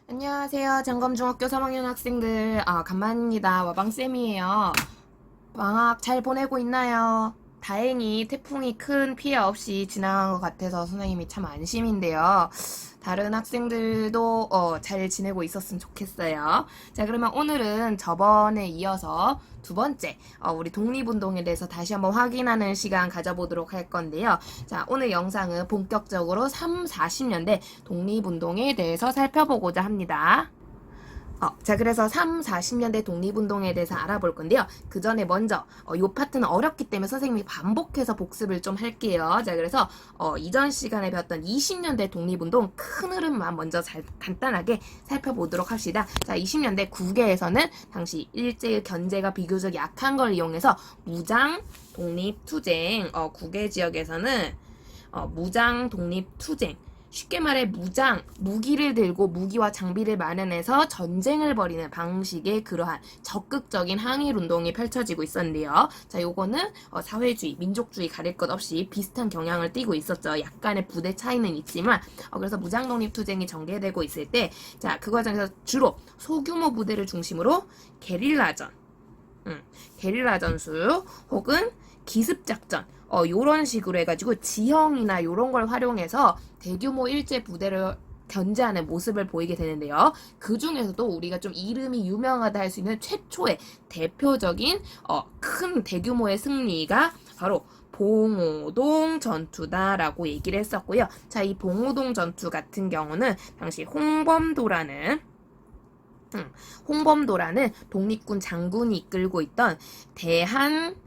안녕하세요. 장검중학교 3학년 학생들. 간만입니다. 와방쌤이에요. 방학 잘 보내고 있나요? 다행히 태풍이 큰 피해 없이 지나간 것 같아서 선생님이 참 안심인데요. 다른 학생들도 잘 지내고 있었으면 좋겠어요. 자, 그러면 오늘은 저번에 이어서 두 번째 우리 독립운동에 대해서 다시 한번 확인하는 시간 가져보도록 할 건데요. 자, 오늘 영상은 본격적으로 3, 40년대 독립운동에 대해서 살펴보고자 합니다. 자, 그래서 3, 40년대 독립운동에 대해서 알아볼 건데요. 그 전에 먼저, 요 파트는 어렵기 때문에 선생님이 반복해서 복습을 좀 할게요. 자, 그래서, 이전 시간에 배웠던 20년대 독립운동 큰 흐름만 먼저 간단하게 살펴보도록 합시다. 자, 20년대 국외에서는 당시 일제의 견제가 비교적 약한 걸 이용해서 무장 독립투쟁, 국외 지역에서는, 무장 독립투쟁, 쉽게 말해 무기를 들고 무기와 장비를 마련해서 전쟁을 벌이는 방식의 그러한 적극적인 항일운동이 펼쳐지고 있었는데요. 자, 요거는 사회주의, 민족주의 가릴 것 없이 비슷한 경향을 띠고 있었죠. 약간의 부대 차이는 있지만 그래서 무장독립투쟁이 전개되고 있을 때, 자, 그 과정에서 주로 소규모 부대를 중심으로 게릴라 전술 혹은 기습작전 요런 식으로 해가지고 지형이나 요런 걸 활용해서 대규모 일제 부대를 견제하는 모습을 보이게 되는데요. 그 중에서도 우리가 좀 이름이 유명하다 할 수 있는 최초의 대표적인 큰 대규모의 승리가 바로 봉오동 전투다라고 얘기를 했었고요. 자, 이 봉오동 전투 같은 경우는 당시 홍범도라는 독립군 장군이 이끌고 있던 대한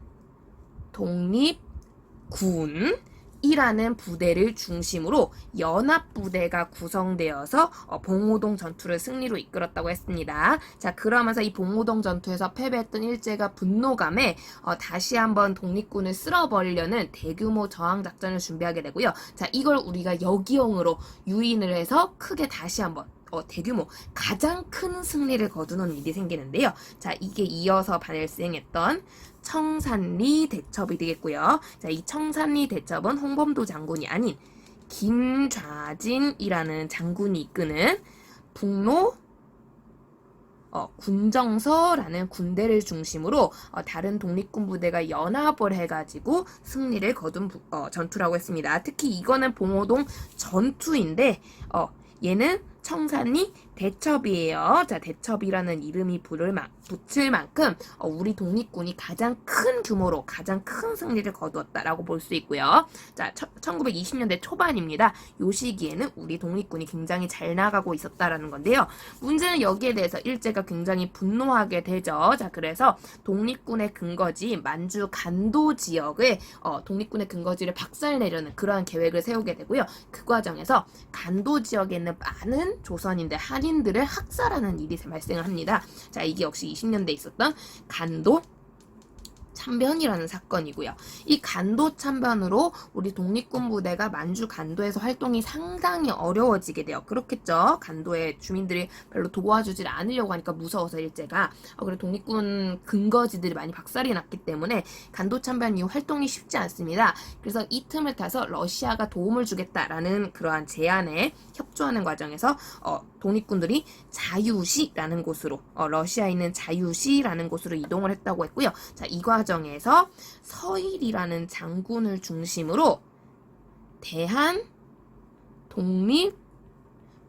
독립군이라는 부대를 중심으로 연합부대가 구성되어서 봉오동 전투를 승리로 이끌었다고 했습니다. 자, 그러면서 이 봉오동 전투에서 패배했던 일제가 분노감에 다시 한번 독립군을 쓸어버리려는 대규모 저항작전을 준비하게 되고요. 자, 이걸 우리가 역이용으로 유인을 해서 크게 다시 한번 대규모 가장 큰 승리를 거두는 일이 생기는데요. 자, 이게 이어서 발생했던 청산리 대첩이 되겠고요. 자, 이 청산리 대첩은 홍범도 장군이 아닌 김좌진이라는 장군이 이끄는 북로 군정서라는 군대를 중심으로 다른 독립군 부대가 연합을 해가지고 승리를 거둔 전투라고 했습니다. 특히 이거는 봉오동 전투인데 얘는 청산리 대첩이에요. 자, 대첩이라는 이름이 붙을 만큼 우리 독립군이 가장 큰 규모로 가장 큰 승리를 거두었다라고 볼 수 있고요. 자, 1920년대 초반입니다. 요 시기에는 우리 독립군이 굉장히 잘 나가고 있었다라는 건데요. 문제는 여기에 대해서 일제가 굉장히 분노하게 되죠. 자, 그래서 독립군의 근거지 만주 간도 지역에 독립군의 근거지를 박살내려는 그러한 계획을 세우게 되고요. 그 과정에서 간도 지역에 있는 많은 조선인들, 한인들을 학살하는 일이 발생을 합니다. 자, 이게 역시 20년대에 있었던 간도 참변이라는 사건이고요. 이 간도 참변으로 우리 독립군 부대가 만주 간도에서 활동이 상당히 어려워지게 돼요. 그렇겠죠. 간도의 주민들이 별로 도와주질 않으려고 하니까 무서워서 일제가 그리고 독립군 근거지들이 많이 박살이 났기 때문에 간도 참변 이후 활동이 쉽지 않습니다. 그래서 이 틈을 타서 러시아가 도움을 주겠다라는 그러한 제안에 협조하는 과정에서 독립군들이 자유시라는 곳으로 러시아에 있는 자유시라는 곳으로 이동을 했다고 했고요. 자, 이 과정에서 서일이라는 장군을 중심으로 대한 독립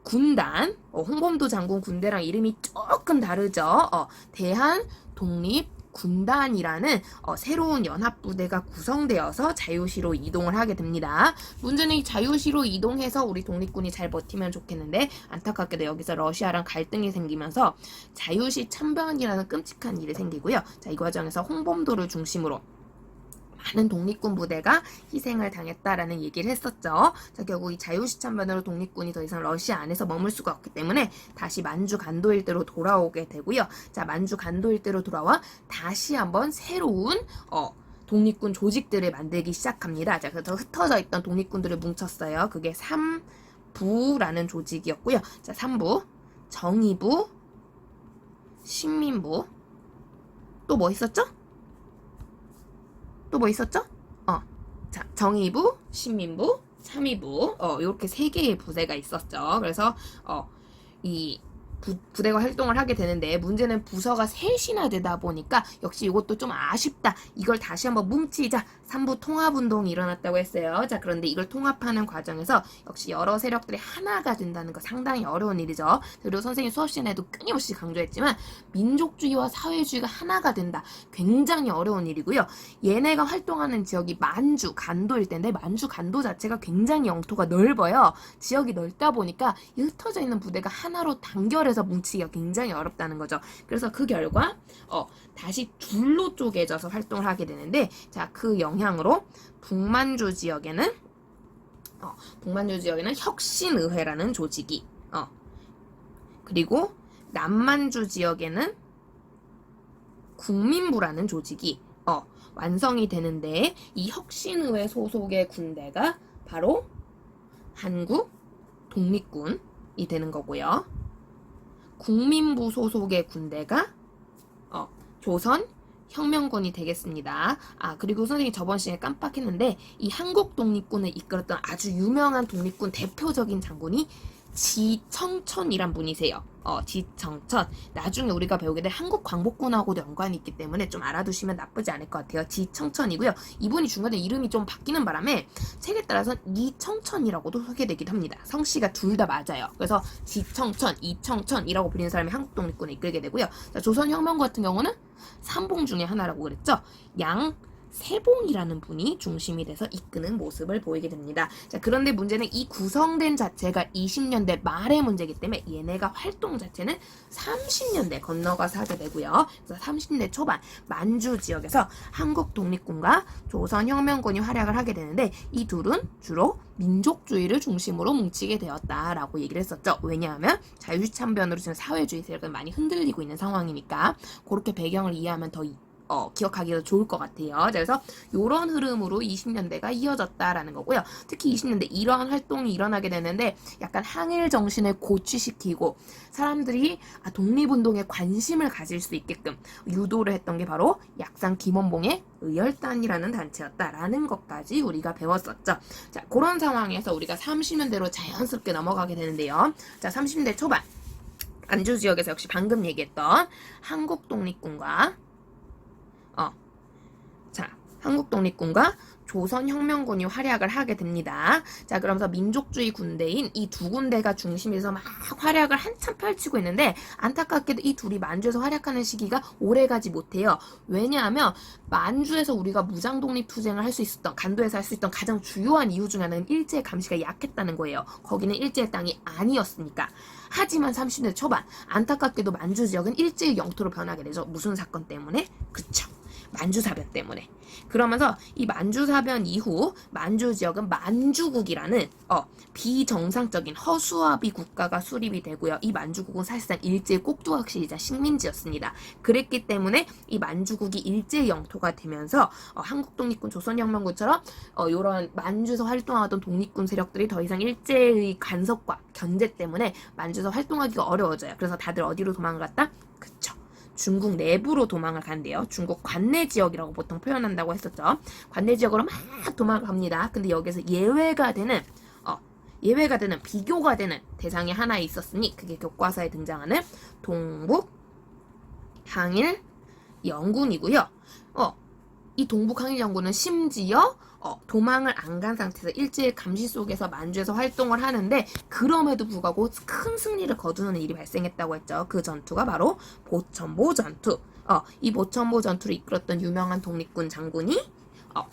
군단, 홍범도 장군 군대랑 이름이 조금 다르죠. 대한 독립 군단이라는 새로운 연합부대가 구성되어서 자유시로 이동을 하게 됩니다. 문제는 이 자유시로 이동해서 우리 독립군이 잘 버티면 좋겠는데 안타깝게도 여기서 러시아랑 갈등이 생기면서 자유시 참변이라는 끔찍한 일이 생기고요. 자, 이 과정에서 홍범도를 중심으로 많은 독립군 부대가 희생을 당했다라는 얘기를 했었죠. 자, 결국 이 자유시 참변으로 독립군이 더 이상 러시아 안에서 머물 수가 없기 때문에 다시 만주 간도 일대로 돌아오게 되고요. 자, 만주 간도 일대로 돌아와 다시 한번 새로운 독립군 조직들을 만들기 시작합니다. 자, 그래서 흩어져 있던 독립군들을 뭉쳤어요. 그게 3부라는 조직이었고요. 자, 3부, 정의부, 신민부, 또 뭐 있었죠? 또 뭐 있었죠? 자, 정의부, 신민부, 참의부, 이렇게 세 개의 부대가 있었죠. 그래서, 이 부대가 활동을 하게 되는데 문제는 부서가 셋이나 되다 보니까 역시 이것도 좀 아쉽다. 이걸 다시 한번 뭉치자. 삼부 통합운동이 일어났다고 했어요. 자, 그런데 이걸 통합하는 과정에서 역시 여러 세력들이 하나가 된다는 거 상당히 어려운 일이죠. 그리고 선생님 수업 시간에도 끊임없이 강조했지만 민족주의와 사회주의가 하나가 된다. 굉장히 어려운 일이고요. 얘네가 활동하는 지역이 만주, 간도일 텐데 만주, 간도 자체가 굉장히 영토가 넓어요. 지역이 넓다 보니까 흩어져 있는 부대가 하나로 단결해서 뭉치기가 굉장히 어렵다는 거죠. 그래서 그 결과 다시 둘로 쪼개져서 활동을 하게 되는데, 자, 그 영향으로 북만주 지역에는 혁신의회라는 조직이 그리고 남만주 지역에는 국민부라는 조직이 완성이 되는데, 이 혁신의회 소속의 군대가 바로 한국 독립군이 되는 거고요. 국민부 소속의 군대가 조선 혁명군이 되겠습니다. 그리고 선생님이 저번 시간에 깜빡했는데 이 한국 독립군을 이끌었던 아주 유명한 독립군 대표적인 장군이 지청천이란 분이세요. 지청천. 나중에 우리가 배우게 될 한국 광복군하고도 연관이 있기 때문에 좀 알아두시면 나쁘지 않을 것 같아요. 지청천이고요. 이분이 중간에 이름이 좀 바뀌는 바람에 책에 따라서 이청천이라고도 소개되기도 합니다. 성씨가 둘 다 맞아요. 그래서 지청천, 이청천이라고 불리는 사람이 한국 독립군을 이끌게 되고요. 자, 조선혁명군 같은 경우는 삼봉 중에 하나라고 그랬죠. 양세봉이라는 분이 중심이 돼서 이끄는 모습을 보이게 됩니다. 자, 그런데 문제는 이 구성된 자체가 20년대 말의 문제이기 때문에 얘네가 활동 자체는 30년대 건너가서 하게 되고요. 그래서 30대 초반 만주 지역에서 한국 독립군과 조선혁명군이 활약을 하게 되는데, 이 둘은 주로 민족주의를 중심으로 뭉치게 되었다라고 얘기를 했었죠. 왜냐하면 자유참변으로 지금 사회주의 세력은 많이 흔들리고 있는 상황이니까 그렇게 배경을 이해하면 더 기억하기가 좋을 것 같아요. 그래서 이런 흐름으로 20년대가 이어졌다라는 거고요. 특히 20년대 이러한 활동이 일어나게 되는데 약간 항일 정신을 고취시키고 사람들이 독립운동에 관심을 가질 수 있게끔 유도를 했던 게 바로 약산 김원봉의 의열단이라는 단체였다라는 것까지 우리가 배웠었죠. 자, 그런 상황에서 우리가 30년대로 자연스럽게 넘어가게 되는데요. 자, 30년대 초반 안주 지역에서 역시 방금 얘기했던 한국 독립군과 한국 독립군과 조선혁명군이 활약을 하게 됩니다. 자, 그러면서 민족주의 군대인 이 두 군대가 중심에서 막 활약을 한참 펼치고 있는데, 안타깝게도 이 둘이 만주에서 활약하는 시기가 오래가지 못해요. 왜냐하면 만주에서 우리가 무장독립투쟁을 할 수 있었던, 간도에서 할 수 있던 가장 주요한 이유 중 하나는 일제의 감시가 약했다는 거예요. 거기는 일제의 땅이 아니었으니까. 하지만 30대 초반 안타깝게도 만주 지역은 일제의 영토로 변하게 되죠. 무슨 사건 때문에? 그쵸. 만주사변 때문에. 그러면서 이 만주사변 이후 만주 지역은 만주국이라는 비정상적인 허수아비 국가가 수립이 되고요. 이 만주국은 사실상 일제의 꼭두각시이자 식민지였습니다. 그랬기 때문에 이 만주국이 일제의 영토가 되면서 한국 독립군, 조선혁명군처럼 이런 만주에서 활동하던 독립군 세력들이 더 이상 일제의 간섭과 견제 때문에 만주에서 활동하기가 어려워져요. 그래서 다들 어디로 도망을 갔다? 그쵸. 중국 내부로 도망을 간대요. 중국 관내 지역이라고 보통 표현한다고 했었죠. 관내 지역으로 막 도망을 갑니다. 근데 여기서 예외가 되는 비교가 되는 대상이 하나 있었으니 그게 교과서에 등장하는 동북 항일 영군이고요. 이 동북 항일 영군은 심지어 도망을 안 간 상태에서 일제의 감시 속에서 만주에서 활동을 하는데, 그럼에도 불구하고 큰 승리를 거두는 일이 발생했다고 했죠. 그 전투가 바로 보천보 전투. 이 보천보 전투를 이끌었던 유명한 독립군 장군이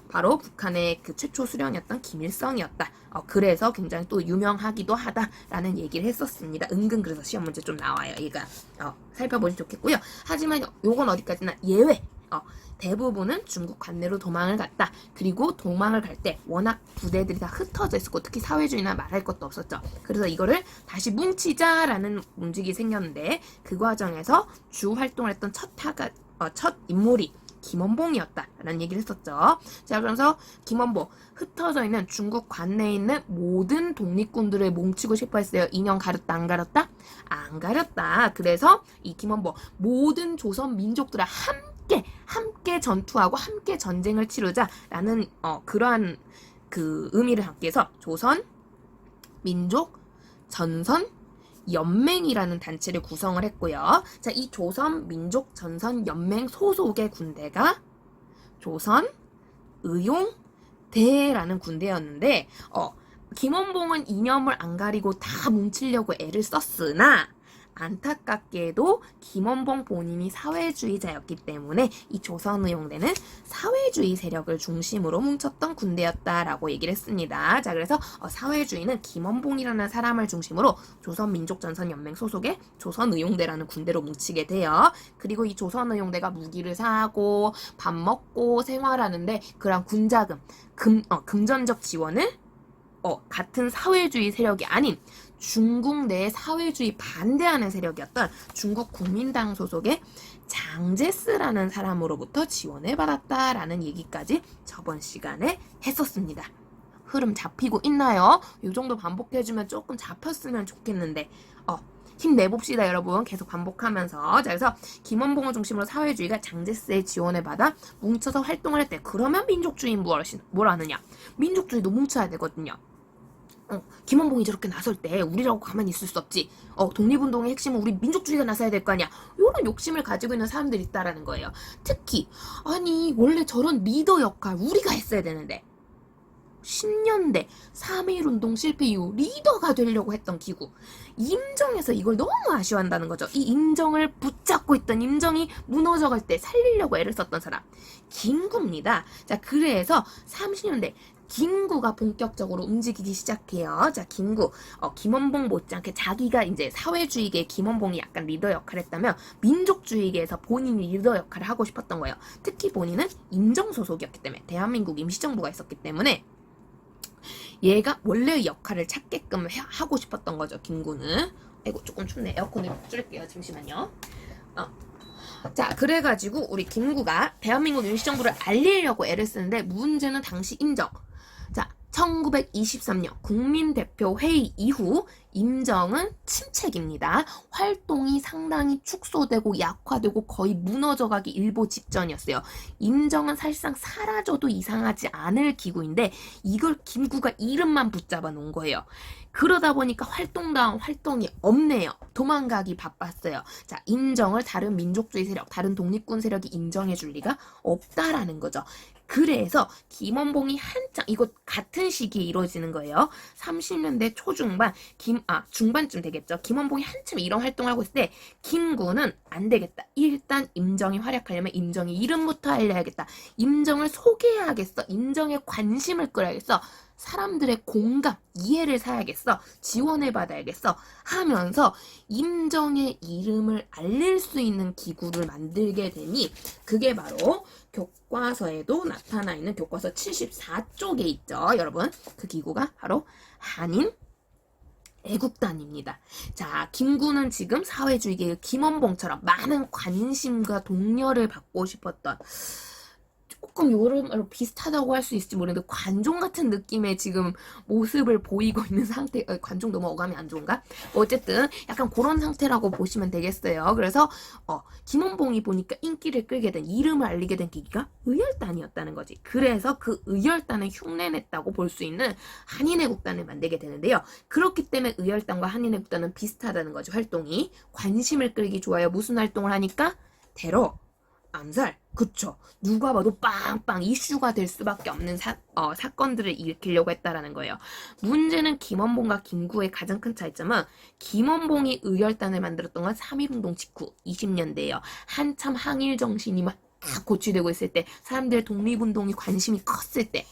바로 북한의 그 최초 수령이었던 김일성이었다. 그래서 굉장히 또 유명하기도 하다라는 얘기를 했었습니다. 은근 그래서 시험 문제 좀 나와요. 얘가 살펴보시 좋겠고요. 하지만 요건 어디까지나 예외. 대부분은 중국 관내로 도망을 갔다. 그리고 도망을 갈 때 워낙 부대들이 다 흩어져 있었고 특히 사회주의나 말할 것도 없었죠. 그래서 이거를 다시 뭉치자라는 움직임이 생겼는데, 그 과정에서 주 활동을 했던 첫 인물이 김원봉이었다라는 얘기를 했었죠. 자, 그러면서 김원봉 흩어져 있는 중국 관내에 있는 모든 독립군들을 뭉치고 싶어 했어요. 인형 가렸다 안 가렸다? 안 가렸다. 그래서 이 김원봉 모든 조선 민족들을 함께 전투하고 함께 전쟁을 치르자라는 그러한 그 의미를 담기 위해서 조선, 민족, 전선, 연맹이라는 단체를 구성을 했고요. 자, 이 조선민족전선연맹 소속의 군대가 조선의용대라는 군대였는데 김원봉은 이념을 안 가리고 다 뭉치려고 애를 썼으나 안타깝게도 김원봉 본인이 사회주의자였기 때문에 이 조선의용대는 사회주의 세력을 중심으로 뭉쳤던 군대였다라고 얘기를 했습니다. 자, 그래서 사회주의는 김원봉이라는 사람을 중심으로 조선민족전선연맹 소속의 조선의용대라는 군대로 뭉치게 돼요. 그리고 이 조선의용대가 무기를 사고 밥 먹고 생활하는데 그런 군자금, 금전적 지원을 같은 사회주의 세력이 아닌 중국 내에 사회주의 반대하는 세력이었던 중국 국민당 소속의 장제스라는 사람으로부터 지원을 받았다라는 얘기까지 저번 시간에 했었습니다. 흐름 잡히고 있나요? 이 정도 반복해주면 조금 잡혔으면 좋겠는데 힘내봅시다 여러분. 계속 반복하면서. 자, 그래서 김원봉을 중심으로 사회주의가 장제스의 지원을 받아 뭉쳐서 활동을 했대. 그러면 민족주의는 뭘 하느냐? 민족주의도 뭉쳐야 되거든요. 김원봉이 저렇게 나설 때 우리라고 가만히 있을 수 없지. 독립운동의 핵심은 우리 민족주의가 나서야 될 거 아니야. 이런 욕심을 가지고 있는 사람들이 있다라는 거예요. 특히 아니 원래 저런 리더 역할 우리가 했어야 되는데 10년대 3.1운동 실패 이후 리더가 되려고 했던 기구 임정에서 이걸 너무 아쉬워한다는 거죠. 이 임정을 붙잡고 있던 임정이 무너져갈 때 살리려고 애를 썼던 사람 김구입니다. 자, 그래서 30년대 김구가 본격적으로 움직이기 시작해요. 자, 김구, 김원봉 못지않게 자기가 이제 사회주의계 김원봉이 약간 리더 역할을 했다면 민족주의계에서 본인이 리더 역할을 하고 싶었던 거예요. 특히 본인은 임정 소속이었기 때문에 대한민국 임시정부가 있었기 때문에 얘가 원래의 역할을 찾게끔 하고 싶었던 거죠. 김구는. 아이고 조금 춥네. 에어컨을 줄일게요. 잠시만요. 자, 그래가지고 우리 김구가 대한민국 임시정부를 알리려고 애를 쓰는데 문제는 당시 임정. 자, 1923년 국민대표회의 이후 임정은 침체기입니다. 활동이 상당히 축소되고 약화되고 거의 무너져가기 일보 직전이었어요. 임정은 사실상 사라져도 이상하지 않을 기구인데 이걸 김구가 이름만 붙잡아 놓은 거예요. 그러다 보니까 활동다운 활동이 없네요. 도망가기 바빴어요. 자, 임정을 다른 민족주의 세력, 다른 독립군 세력이 인정해 줄 리가 없다라는 거죠. 그래서 김원봉이 한창 이거 같은 시기에 이루어지는 거예요. 30년대 초중반 중반쯤 되겠죠. 김원봉이 한참 이런 활동을 하고 있을 때 김구는 안 되겠다. 일단 임정이 활약하려면 임정의 이름부터 알려야겠다. 임정을 소개해야겠어. 임정에 관심을 끌어야겠어. 사람들의 공감, 이해를 사야겠어. 지원을 받아야겠어. 하면서 임정의 이름을 알릴 수 있는 기구를 만들게 되니 그게 바로 교과서에도 나타나 있는 교과서 74쪽에 있죠. 여러분, 그 기구가 바로 한인 애국단입니다. 자, 김구는 지금 사회주의계의 김원봉처럼 많은 관심과 동료를 받고 싶었던 조금 요즘으로 비슷하다고 할 수 있을지 모르는데 관종 같은 느낌의 지금 모습을 보이고 있는 상태. 관종 너무 어감이 안 좋은가? 어쨌든 약간 그런 상태라고 보시면 되겠어요. 그래서 김원봉이 보니까 인기를 끌게 된, 이름을 알리게 된 계기가 의열단이었다는 거지. 그래서 그 의열단을 흉내냈다고 볼 수 있는 한인애국단을 만들게 되는데요. 그렇기 때문에 의열단과 한인애국단은 비슷하다는 거죠. 활동이. 관심을 끌기 좋아요. 무슨 활동을 하니까? 테러, 암살, 그쵸. 누가 봐도 빵빵 이슈가 될 수밖에 없는 사건들을 일으키려고 했다라는 거예요. 문제는 김원봉과 김구의 가장 큰 차이점은 김원봉이 의열단을 만들었던 건 3.1운동 직후 20년대예요. 한참 항일 정신이 막 고취되고 있을 때, 사람들의 독립운동이 관심이 컸을 때.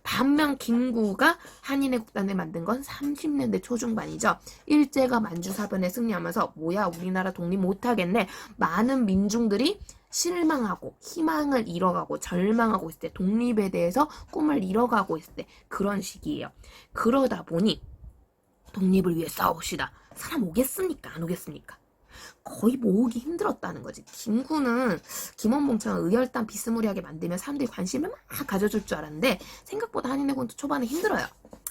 반면 김구가 한인애국단을 만든 건 30년대 초중반이죠. 일제가 만주사변에 승리하면서 뭐야 우리나라 독립 못하겠네. 많은 민중들이 실망하고 희망을 잃어가고 절망하고 있을 때, 독립에 대해서 꿈을 잃어가고 있을 때, 그런 시기예요. 그러다 보니 독립을 위해 싸웁시다. 사람 오겠습니까? 안 오겠습니까? 거의 모으기 힘들었다는 거지. 김구는 김원봉처럼 의열단 비스무리하게 만들면 사람들이 관심을 막 가져줄 줄 알았는데 생각보다 한인애국도 초반에 힘들어요.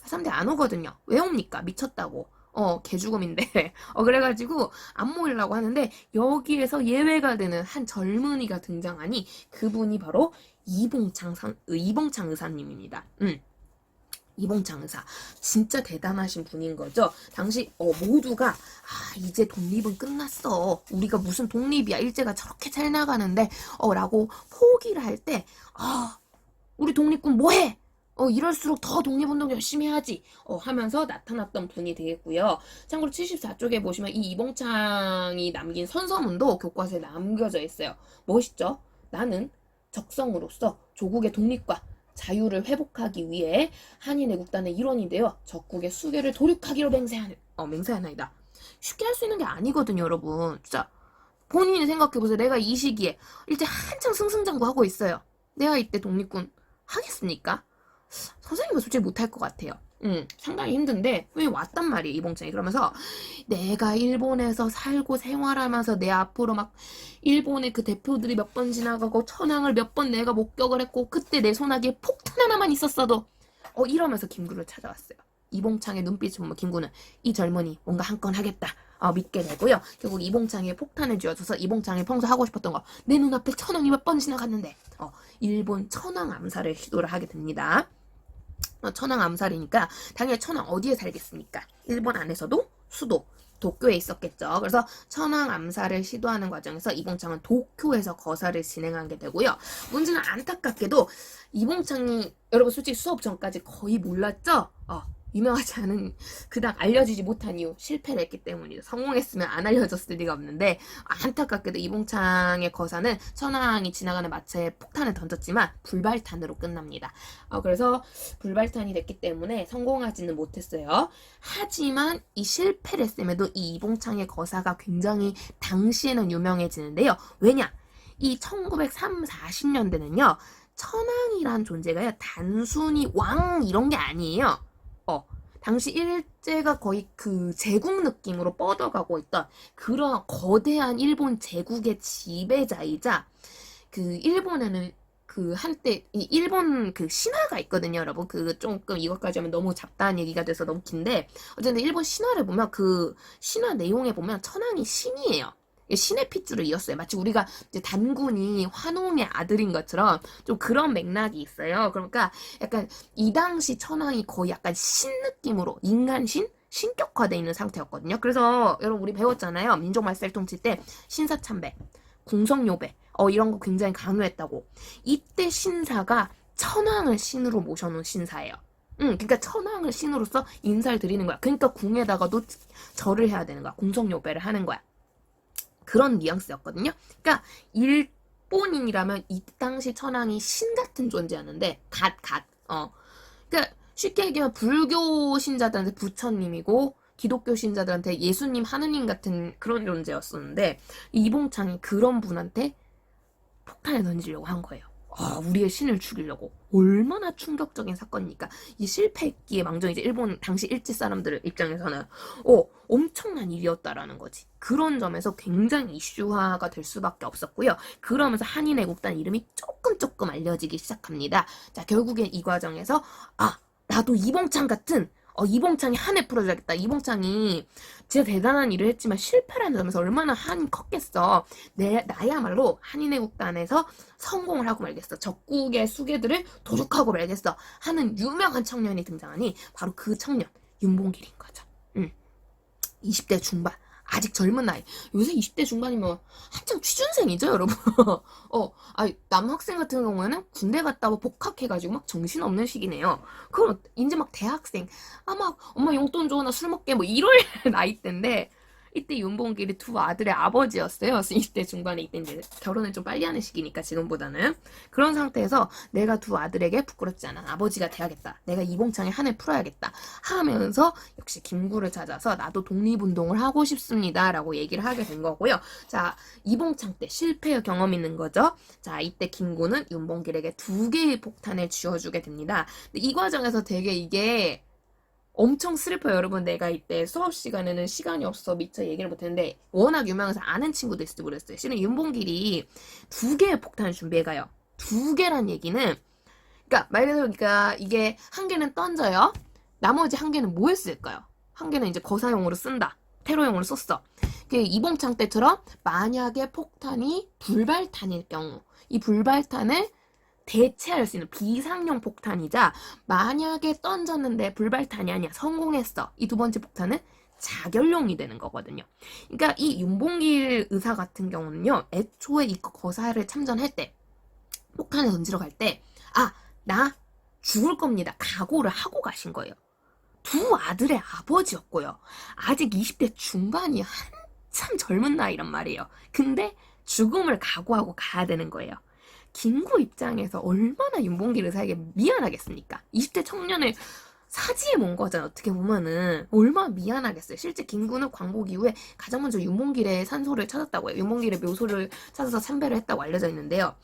사람들이 안 오거든요. 왜 옵니까? 미쳤다고. 개죽음인데. 그래가지고 안 모이려고 하는데 여기에서 예외가 되는 한 젊은이가 등장하니 그분이 바로 이봉창 의사님입니다. 이봉창 의사 진짜 대단하신 분인 거죠. 당시 모두가 이제 독립은 끝났어. 우리가 무슨 독립이야. 일제가 저렇게 잘 나가는데 라고 포기를 할 때 우리 독립군 뭐해? 이럴수록 더 독립운동 열심히 해야지. 하면서 나타났던 분이 되겠고요. 참고로 74쪽에 보시면 이 이봉창이 남긴 선서문도 교과서에 남겨져 있어요. 멋있죠? 나는 적성으로서 조국의 독립과 자유를 회복하기 위해 한인애국단의 일원이 되어 적국의 수계를 도륙하기로 맹세하나이다. 쉽게 할 수 있는 게 아니거든요, 여러분. 진짜 본인이 생각해보세요. 내가 이 시기에 일제 한창 승승장구하고 있어요. 내가 이때 독립군 하겠습니까? 선생님은 솔직히 못할 것 같아요. 상당히 힘든데 왜 왔단 말이에요, 이봉창이. 그러면서 내가 일본에서 살고 생활하면서 내 앞으로 막 일본의 그 대표들이 몇 번 지나가고 천황을 몇 번 내가 목격을 했고 그때 내 손아귀에 폭탄 하나만 있었어도 이러면서 김구를 찾아왔어요. 이봉창의 눈빛을 보면 김구는 이 젊은이 뭔가 한 건 하겠다 믿게 되고요. 결국 이봉창의 폭탄을 쥐어줘서 이봉창이 평소 하고 싶었던 거 내 눈앞에 천황이 몇 번 지나갔는데 일본 천황 암살을 시도를 하게 됩니다. 천황 암살이니까 당연히 천황 어디에 살겠습니까? 일본 안에서도 수도 도쿄에 있었겠죠. 그래서 천황 암살을 시도하는 과정에서 이봉창은 도쿄에서 거사를 진행하게 되고요. 문제는 안타깝게도 이봉창이 여러분 솔직히 수업 전까지 거의 몰랐죠? 유명하지 않은 그닥 알려지지 못한 이유 실패를 했기 때문이죠. 성공했으면 안 알려졌을 리가 없는데 안타깝게도 이봉창의 거사는 천황이 지나가는 마차에 폭탄을 던졌지만 불발탄으로 끝납니다. 그래서 불발탄이 됐기 때문에 성공하지는 못했어요. 하지만 이 실패를 했음에도 이 이봉창의 거사가 굉장히 당시에는 유명해지는데요. 왜냐? 이 1940년대는요. 천황이란 존재가요. 단순히 왕 이런 게 아니에요. 당시 일제가 거의 그 제국 느낌으로 뻗어가고 있던 그런 거대한 일본 제국의 지배자이자 그 일본에는 그 한때 이 일본 그 신화가 있거든요, 여러분. 그 조금 이것까지 하면 너무 잡다한 얘기가 돼서 너무 긴데 어쨌든 일본 신화를 보면 그 신화 내용에 보면 천황이 신이에요. 신의 핏줄을 이었어요. 마치 우리가 이제 단군이 환웅의 아들인 것처럼 좀 그런 맥락이 있어요. 그러니까 약간 이 당시 천황이 거의 약간 신 느낌으로 인간신? 신격화되어 있는 상태였거든요. 그래서 여러분 우리 배웠잖아요. 민족말살통치 때 신사참배, 궁성요배 이런 거 굉장히 강요했다고. 이때 신사가 천황을 신으로 모셔놓은 신사예요. 그러니까 천황을 신으로서 인사를 드리는 거야. 그러니까 궁에다가도 절을 해야 되는 거야. 궁성요배를 하는 거야. 그런 뉘앙스였거든요. 그러니까 일본인이라면 이 당시 천황이 신 같은 존재였는데 그러니까 쉽게 얘기하면 불교 신자들한테 부처님이고 기독교 신자들한테 예수님, 하느님 같은 그런 존재였었는데 이봉창이 그런 분한테 폭탄을 던지려고 한 거예요. 우리의 신을 죽이려고. 얼마나 충격적인 사건입니까? 이 실패했기에 망정 이제 일본 당시 일제 사람들 입장에서는 엄청난 일이었다라는 거지. 그런 점에서 굉장히 이슈화가 될 수밖에 없었고요. 그러면서 한인애국단 이름이 조금 알려지기 시작합니다. 자, 결국엔 이 과정에서 나도 이봉창 같은 이봉창이 한해 풀어줘야겠다. 이봉창이 진짜 대단한 일을 했지만 실패라는 점에서 얼마나 한이 컸겠어. 나야말로 한인애국단에서 성공을 하고 말겠어. 적국의 수괴들을 도륙하고 말겠어. 하는 유명한 청년이 등장하니 바로 그 청년 윤봉길인 거죠. 20대 중반. 아직 젊은 나이. 요새 20대 중반이면 한창 취준생이죠, 여러분. 남학생 같은 경우에는 군대 갔다고 복학해가지고 막 정신없는 시기네요. 그럼 이제 막 대학생. 막 엄마 용돈 줘, 나 술 먹게 뭐 이럴 나이 때인데 이때 윤봉길이 두 아들의 아버지였어요. 20대 중반에 이때 이제 결혼을 좀 빨리 하는 시기니까 지금보다는. 그런 상태에서 내가 두 아들에게 부끄럽지 않아. 아버지가 돼야겠다. 내가 이봉창의 한을 풀어야겠다. 하면서 역시 김구를 찾아서 나도 독립운동을 하고 싶습니다. 라고 얘기를 하게 된 거고요. 자, 이봉창 때 실패의 경험이 있는 거죠. 자, 이때 김구는 윤봉길에게 2개의 폭탄을 쥐어주게 됩니다. 근데 이 과정에서 되게 이게 엄청 슬퍼요, 여러분. 내가 이때 수업 시간에는 시간이 없어서 미처 얘기를 못했는데 워낙 유명해서 아는 친구도 있을지 모르겠어요. 실은 윤봉길이 2개의 폭탄을 준비해가요. 2개란 얘기는 그러니까 말 그대로 그러니까 이게 한 개는 던져요. 나머지 한 개는 뭐 했을까요? 한 개는 이제 거사용으로 쓴다. 테러용으로 썼어. 이봉창 때처럼 만약에 폭탄이 불발탄일 경우 이 불발탄을 대체할 수 있는 비상용 폭탄이자 만약에 던졌는데 불발탄이 아니야 성공했어. 이 두 번째 폭탄은 자결용이 되는 거거든요. 그러니까 이 윤봉길 의사 같은 경우는요. 애초에 이 거사를 참전할 때 폭탄을 던지러 갈 때 나 죽을 겁니다. 각오를 하고 가신 거예요. 두 아들의 아버지였고요. 아직 20대 중반이 한참 젊은 나이란 말이에요. 근데 죽음을 각오하고 가야 되는 거예요. 김구 입장에서 얼마나 윤봉길 의사에게 미안하겠습니까? 20대 청년을 사지에 몬 거잖아. 어떻게 보면은 얼마나 미안하겠어요. 실제 김구는 광복 이후에 가장 먼저 윤봉길의 산소를 찾았다고 해요. 윤봉길의 묘소를 찾아서 참배를 했다고 알려져 있는데요.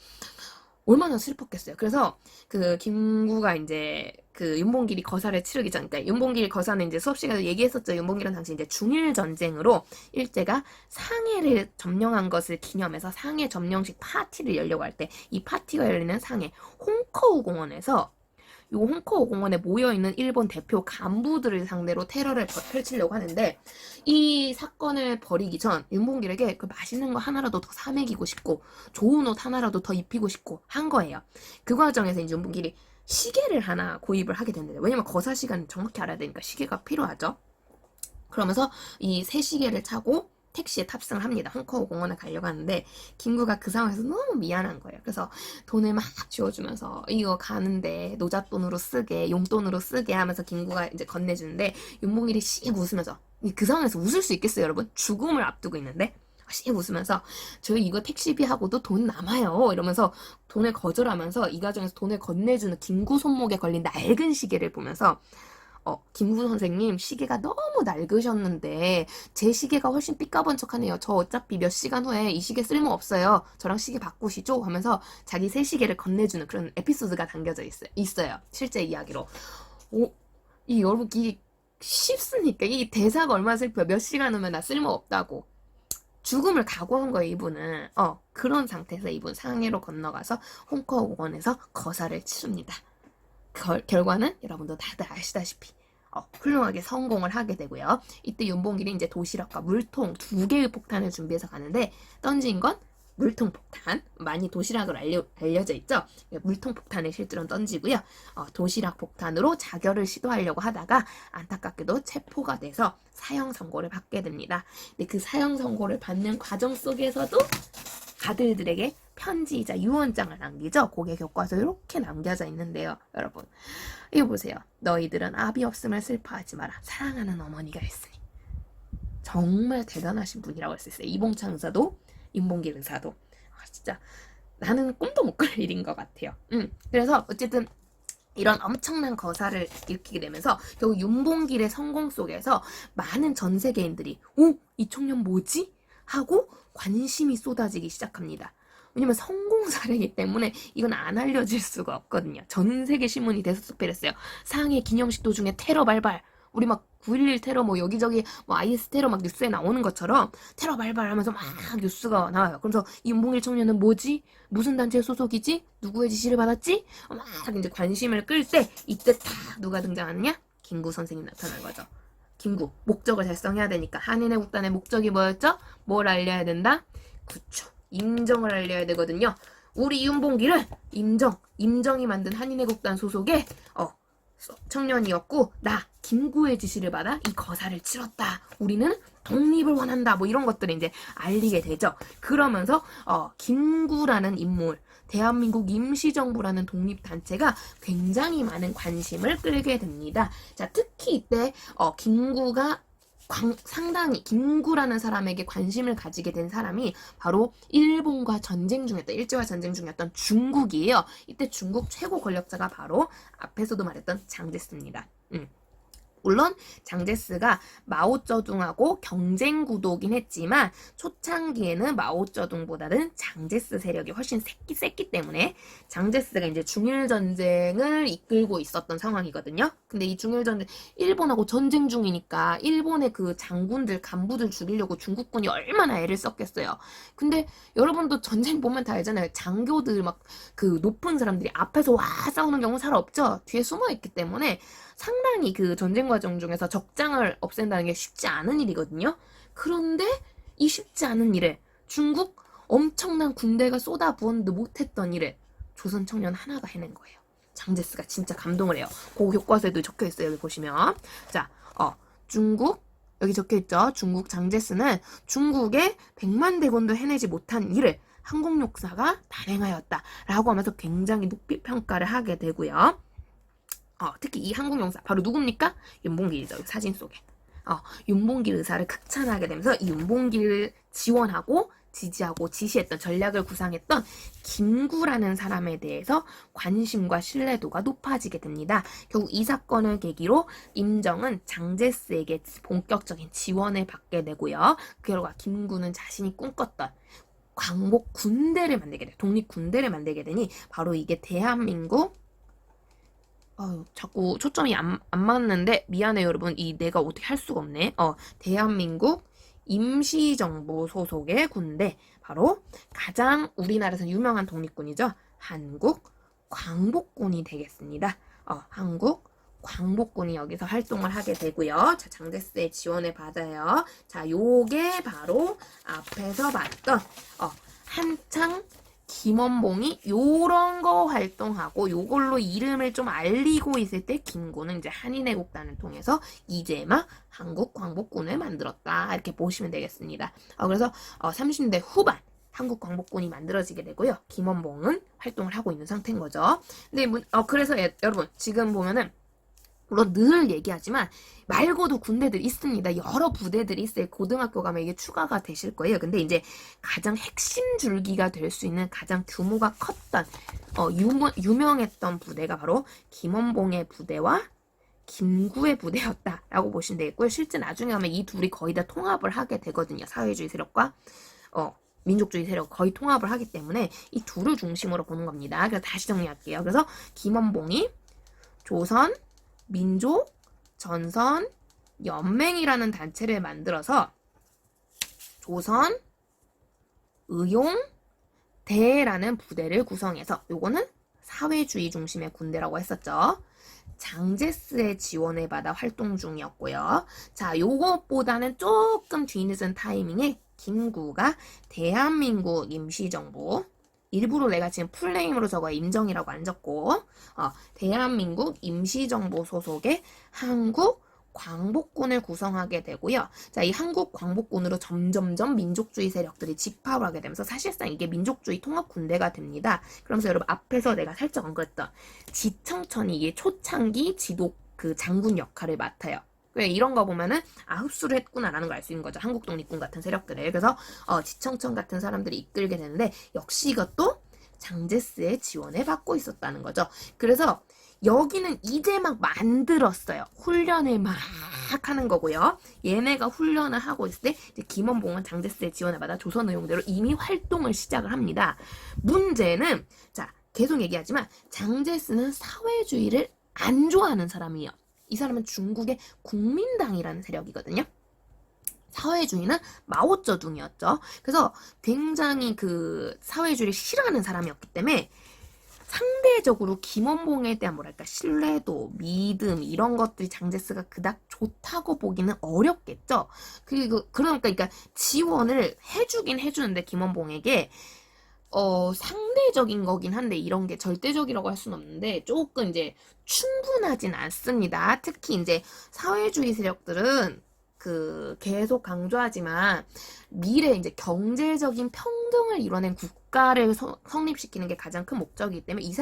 얼마나 슬펐겠어요. 그래서 그 김구가 이제 그 윤봉길이 거사를 치르기 전, 그러니까 윤봉길 거사는 이제 수업 시간에 얘기했었죠. 윤봉길은 당시 이제 중일 전쟁으로 일제가 상해를 점령한 것을 기념해서 상해 점령식 파티를 열려고 할 때 이 파티가 열리는 상해 홍커우 공원에서 요 홍커우 공원에 모여있는 일본 대표 간부들을 상대로 테러를 펼치려고 하는데 이 사건을 벌이기 전 윤봉길에게 그 맛있는 거 하나라도 더 사먹이고 싶고 좋은 옷 하나라도 더 입히고 싶고 한 거예요. 그 과정에서 이제 윤봉길이 시계를 하나 구입을 하게 됐는데 왜냐면 거사 시간 정확히 알아야 되니까 시계가 필요하죠. 그러면서 이 새 시계를 차고 택시에 탑승을 합니다. 홍커우 공원에 가려고 하는데 김구가 그 상황에서 너무 미안한 거예요. 그래서 돈을 막 쥐어주면서 이거 가는데 노잣돈으로 쓰게 용돈으로 쓰게 하면서 김구가 이제 건네주는데 윤봉길이 씩 웃으면서 그 상황에서 웃을 수 있겠어요 여러분? 죽음을 앞두고 있는데 씩 웃으면서 저희 이거 택시비하고도 돈 남아요 이러면서 돈을 거절하면서 이 과정에서 돈을 건네주는 김구 손목에 걸린 낡은 시계를 보면서 김구 선생님 시계가 너무 낡으셨는데 제 시계가 훨씬 삐까번쩍하네요. 저 어차피 몇 시간 후에 이 시계 쓸모없어요. 저랑 시계 바꾸시죠? 하면서 자기 새 시계를 건네주는 그런 에피소드가 담겨져 있어요. 실제 이야기로. 이 여러분 이 쉽습니까? 이 대사가 얼마나 슬퍼요. 몇 시간 후면 나 쓸모없다고. 죽음을 각오한 거예요, 이분은. 그런 상태에서 이분 상해로 건너가서 홍커우 공원에서 거사를 치릅니다. 결과는 여러분도 다들 아시다시피 훌륭하게 성공을 하게 되고요. 이때 윤봉길이 이제 도시락과 물통 2개의 폭탄을 준비해서 가는데 던진 건 물통 폭탄. 많이 도시락으로 알려져 있죠. 물통 폭탄을 실제로 던지고요. 도시락 폭탄으로 자결을 시도하려고 하다가 안타깝게도 체포가 돼서 사형 선고를 받게 됩니다. 근데 그 사형 선고를 받는 과정 속에서도 아들들에게 편지이자 유언장을 남기죠. 고개 교과서 이렇게 남겨져 있는데요. 여러분 이거 보세요. 너희들은 아비 없음을 슬퍼하지 마라. 사랑하는 어머니가 있으니. 정말 대단하신 분이라고 할 수 있어요. 이봉창 의사도 윤봉길 의사도. 진짜 나는 꿈도 못 꿀 일인 것 같아요. 그래서 어쨌든 이런 엄청난 거사를 일으키게 되면서 결국 윤봉길의 성공 속에서 많은 전 세계인들이 이 청년 뭐지? 하고 관심이 쏟아지기 시작합니다. 왜냐면 성공 사례이기 때문에 이건 안 알려질 수가 없거든요. 전 세계 신문이 대서특필했어요. 상해 기념식 도중에 테러 발발. 우리 막 9.11 테러 뭐 여기저기 뭐 IS 테러 막 뉴스에 나오는 것처럼 테러 발발하면서 막 뉴스가 나와요. 그래서 이 윤봉길 청년은 뭐지? 무슨 단체 소속이지? 누구의 지시를 받았지? 막 이제 관심을 끌 때 이때 다 누가 등장하느냐? 김구 선생님 나타난 거죠. 김구 목적을 달성해야 되니까 한인의 국단의 목적이 뭐였죠? 뭘 알려야 된다? 그쵸. 임정을 알려야 되거든요. 우리 윤봉길은 임정이 만든 한인의 국단 소속의 청년이었고 나 김구의 지시를 받아 이 거사를 치렀다. 우리는 독립을 원한다. 뭐 이런 것들을 이제 알리게 되죠. 그러면서 김구라는 인물, 대한민국 임시정부라는 독립단체가 굉장히 많은 관심을 끌게 됩니다. 자, 특히 이때 김구가 상당히 김구라는 사람에게 관심을 가지게 된 사람이 바로 일본과 전쟁 중이었던 일제와 전쟁 중이었던 중국이에요. 이때 중국 최고 권력자가 바로 앞에서도 말했던 장제스입니다. 물론 장제스가 마오쩌둥하고 경쟁 구도긴 했지만 초창기에는 마오쩌둥보다는 장제스 세력이 훨씬 셌기 때문에 장제스가 이제 중일전쟁을 이끌고 있었던 상황이거든요. 근데 이 중일전쟁 일본하고 전쟁 중이니까 일본의 그 장군들 간부들 죽이려고 중국군이 얼마나 애를 썼겠어요. 근데 여러분도 전쟁 보면 다 알잖아요. 장교들 막 그 높은 사람들이 앞에서 와 싸우는 경우 잘 없죠. 뒤에 숨어 있기 때문에 상당히 그 전쟁 과정 중에서 적장을 없앤다는 게 쉽지 않은 일이거든요. 그런데 이 쉽지 않은 일에 중국 엄청난 군대가 쏟아부었는데 못했던 일에 조선 청년 하나가 해낸 거예요. 장제스가 진짜 감동을 해요. 그 교과서에도 적혀 있어요. 여기 보시면. 자, 중국 여기 적혀 있죠. 중국 장제스는 중국의 100만 대군도 해내지 못한 일을 한국 역사가 단행하였다라고 하면서 굉장히 높이 평가를 하게 되고요. 특히 이 한국 용사 바로 누굽니까? 윤봉길이죠. 사진 속에. 윤봉길 의사를 극찬하게 되면서 이 윤봉길을 지원하고 지지하고 지시했던 전략을 구상했던 김구라는 사람에 대해서 관심과 신뢰도가 높아지게 됩니다. 결국 이 사건을 계기로 임정은 장제스에게 본격적인 지원을 받게 되고요. 그 결과 김구는 자신이 꿈꿨던 광복 군대를 만들게 돼. 독립 군대를 만들게 되니 바로 이게 대한민국 자꾸 초점이 안 맞는데 미안해요 여러분. 내가 어떻게 할 수가 없네. 대한민국 임시정부 소속의 군대 바로 가장 우리나라에서 유명한 독립군이죠. 한국 광복군이 되겠습니다. 한국 광복군이 여기서 활동을 하게 되고요. 자, 장제스의 지원을 받아요. 자, 요게 바로 앞에서 봤던 한창 김원봉이 요런 거 활동하고 요걸로 이름을 좀 알리고 있을 때 김구는 이제 한인애국단을 통해서 이제 막 한국광복군을 만들었다 이렇게 보시면 되겠습니다. 그래서 30대 후반 한국광복군이 만들어지게 되고요. 김원봉은 활동을 하고 있는 상태인 거죠. 근데 그래서 여러분 지금 보면은 물론 늘 얘기하지만 말고도 군대들이 있습니다. 여러 부대들이 있어요. 고등학교 가면 이게 추가가 되실 거예요. 근데 이제 가장 핵심 줄기가 될 수 있는 가장 규모가 컸던 유명했던 부대가 바로 김원봉의 부대와 김구의 부대였다라고 보시면 되겠고요. 실제 나중에 가면 이 둘이 거의 다 통합을 하게 되거든요. 사회주의 세력과 민족주의 세력 거의 통합을 하기 때문에 이 둘을 중심으로 보는 겁니다. 그래서 다시 정리할게요. 그래서 김원봉이 조선 민족 전선 연맹이라는 단체를 만들어서 조선 의용 대라는 부대를 구성해서 요거는 사회주의 중심의 군대라고 했었죠. 장제스의 지원을 받아 활동 중이었고요. 자, 요것보다는 조금 뒤늦은 타이밍에 김구가 대한민국 임시정부 일부러 내가 지금 풀네임으로 적어야 임정이라고 안 적고 대한민국 임시정부 소속의 한국 광복군을 구성하게 되고요. 자, 이 한국 광복군으로 점점점 민족주의 세력들이 집합을 하게 되면서 사실상 이게 민족주의 통합 군대가 됩니다. 그러면서 여러분 앞에서 내가 살짝 언급했던 지청천이 이게 초창기 지도 그 장군 역할을 맡아요. 이런 거 보면은 흡수를 했구나라는 걸 알 수 있는 거죠. 한국 독립군 같은 세력들을. 그래서 지청천 같은 사람들이 이끌게 되는데 역시 이것도 장제스의 지원을 받고 있었다는 거죠. 그래서 여기는 이제 막 만들었어요. 훈련을 막 하는 거고요. 얘네가 훈련을 하고 있을 때 이제 김원봉은 장제스의 지원을 받아 조선의용대로 이미 활동을 시작을 합니다. 문제는 자 계속 얘기하지만 장제스는 사회주의를 안 좋아하는 사람이에요. 이 사람은 중국의 국민당이라는 세력이거든요. 사회주의는 마오쩌둥이었죠. 그래서 굉장히 그 사회주의를 싫어하는 사람이었기 때문에 상대적으로 김원봉에 대한 뭐랄까 신뢰도, 믿음 이런 것들이 장제스가 그닥 좋다고 보기는 어렵겠죠. 그러니까 지원을 해주긴 해주는데 김원봉에게 상대적인 거긴 한데 이런 게 절대적이라고 할 수는 없는데 조금 이제 충분하진 않습니다. 특히 이제 사회주의 세력들은 계속 강조하지만 미래 이제 경제적인 평등을 이뤄낸 국가를 성립시키는 게 가장 큰 목적이기 때문에 이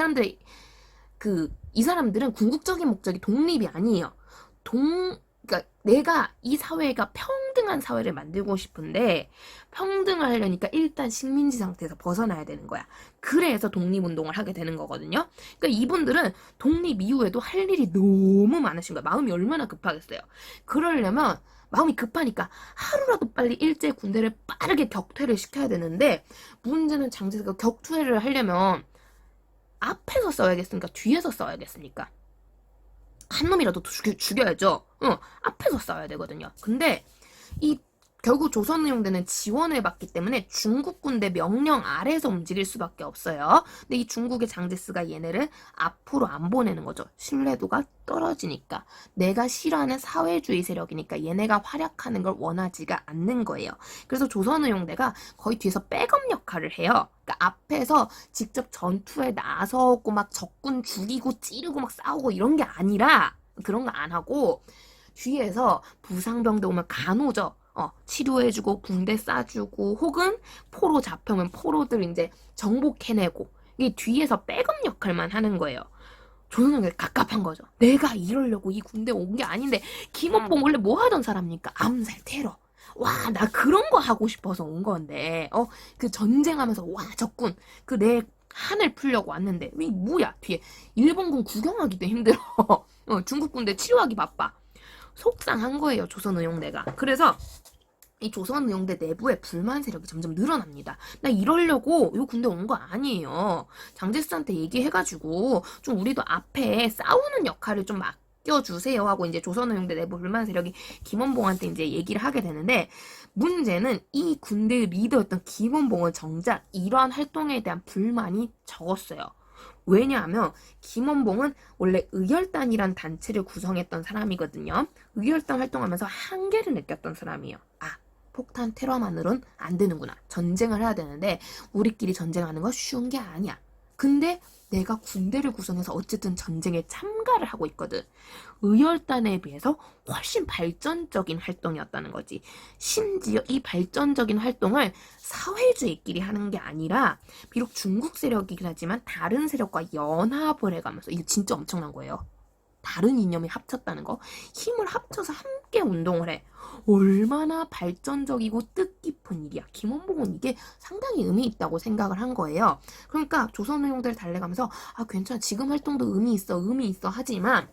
사람들은 궁극적인 목적이 독립이 아니에요. 그러니까 내가 이 사회가 평등한 사회를 만들고 싶은데 평등을 하려니까 일단 식민지 상태에서 벗어나야 되는 거야. 그래서 독립운동을 하게 되는 거거든요. 그러니까 이분들은 독립 이후에도 할 일이 너무 많으신 거야. 마음이 얼마나 급하겠어요. 그러려면 마음이 급하니까 하루라도 빨리 일제 군대를 빠르게 격퇴를 시켜야 되는데 문제는 장제스가 격퇴를 하려면 앞에서 써야겠습니까? 뒤에서 써야겠습니까? 한 놈이라도 죽여야죠. 앞에서 싸워야 되거든요. 근데 이 결국 조선의용대는 지원을 받기 때문에 중국 군대 명령 아래에서 움직일 수밖에 없어요. 근데 이 중국의 장제스가 얘네를 앞으로 안 보내는 거죠. 신뢰도가 떨어지니까. 내가 싫어하는 사회주의 세력이니까 얘네가 활약하는 걸 원하지가 않는 거예요. 그래서 조선의용대가 거의 뒤에서 백업 역할을 해요. 그러니까 앞에서 직접 전투에 나서고 막 적군 죽이고 찌르고 막 싸우고 이런 게 아니라 그런 거 안 하고 뒤에서 부상병들 오면 간호죠. 치료해주고 붕대 싸주고 혹은 포로 잡혀면 포로들 이제 정복해내고 이게 뒤에서 백업 역할만 하는 거예요. 조선영이 갑갑한 거죠. 내가 이러려고 이 군대 온 게 아닌데 김원봉 원래 뭐 하던 사람입니까? 암살 테러. 와, 나 그런 거 하고 싶어서 온 건데 그 전쟁하면서 와 적군 그 내 한을 풀려고 왔는데 왜 뭐야 뒤에 일본군 구경하기도 힘들어. 중국 군대 치료하기 바빠. 속상한 거예요 조선의용대가. 그래서 이 조선의용대 내부에 불만 세력이 점점 늘어납니다. 나 이러려고 이 군대 온 거 아니에요. 장제스한테 얘기해가지고 좀 우리도 앞에 싸우는 역할을 좀 맡겨주세요 하고 이제 조선의용대 내부 불만 세력이 김원봉한테 이제 얘기를 하게 되는데 문제는 이 군대의 리더였던 김원봉은 정작 이러한 활동에 대한 불만이 적었어요. 왜냐하면 김원봉은 원래 의열단이란 단체를 구성했던 사람이거든요. 의열단 활동하면서 한계를 느꼈던 사람이에요. 폭탄 테러만으로는 안 되는구나. 전쟁을 해야 되는데 우리끼리 전쟁하는 거 쉬운 게 아니야. 근데 내가 군대를 구성해서 어쨌든 전쟁에 참가를 하고 있거든. 의열단에 비해서 훨씬 발전적인 활동이었다는 거지. 심지어 이 발전적인 활동을 사회주의끼리 하는 게 아니라 비록 중국 세력이긴 하지만 다른 세력과 연합을 해가면서 이게 진짜 엄청난 거예요. 다른 이념이 합쳤다는 거. 힘을 합쳐서 함께 운동을 해. 얼마나 발전적이고 뜻깊은 일이야. 김원봉은 이게 상당히 의미 있다고 생각을 한 거예요. 그러니까 조선의용대를 달래가면서 괜찮아. 지금 활동도 의미 있어 하지만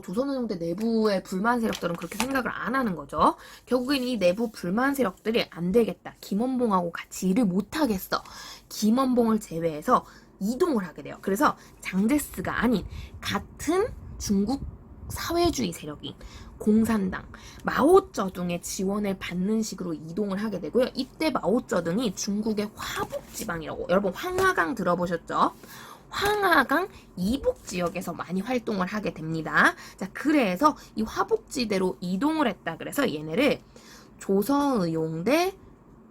조선의용대 내부의 불만 세력들은 그렇게 생각을 안 하는 거죠. 결국엔 이 내부 불만 세력들이 안 되겠다. 김원봉하고 같이 일을 못 하겠어. 김원봉을 제외해서 이동을 하게 돼요. 그래서 장제스가 아닌 같은 중국 사회주의 세력인 공산당, 마오쩌둥의 지원을 받는 식으로 이동을 하게 되고요. 이때 마오쩌둥이 중국의 화북지방이라고, 여러분 황하강 들어보셨죠? 황하강 이북 지역에서 많이 활동을 하게 됩니다. 자, 그래서 이 화북지대로 이동을 했다. 그래서 얘네를 조선의용대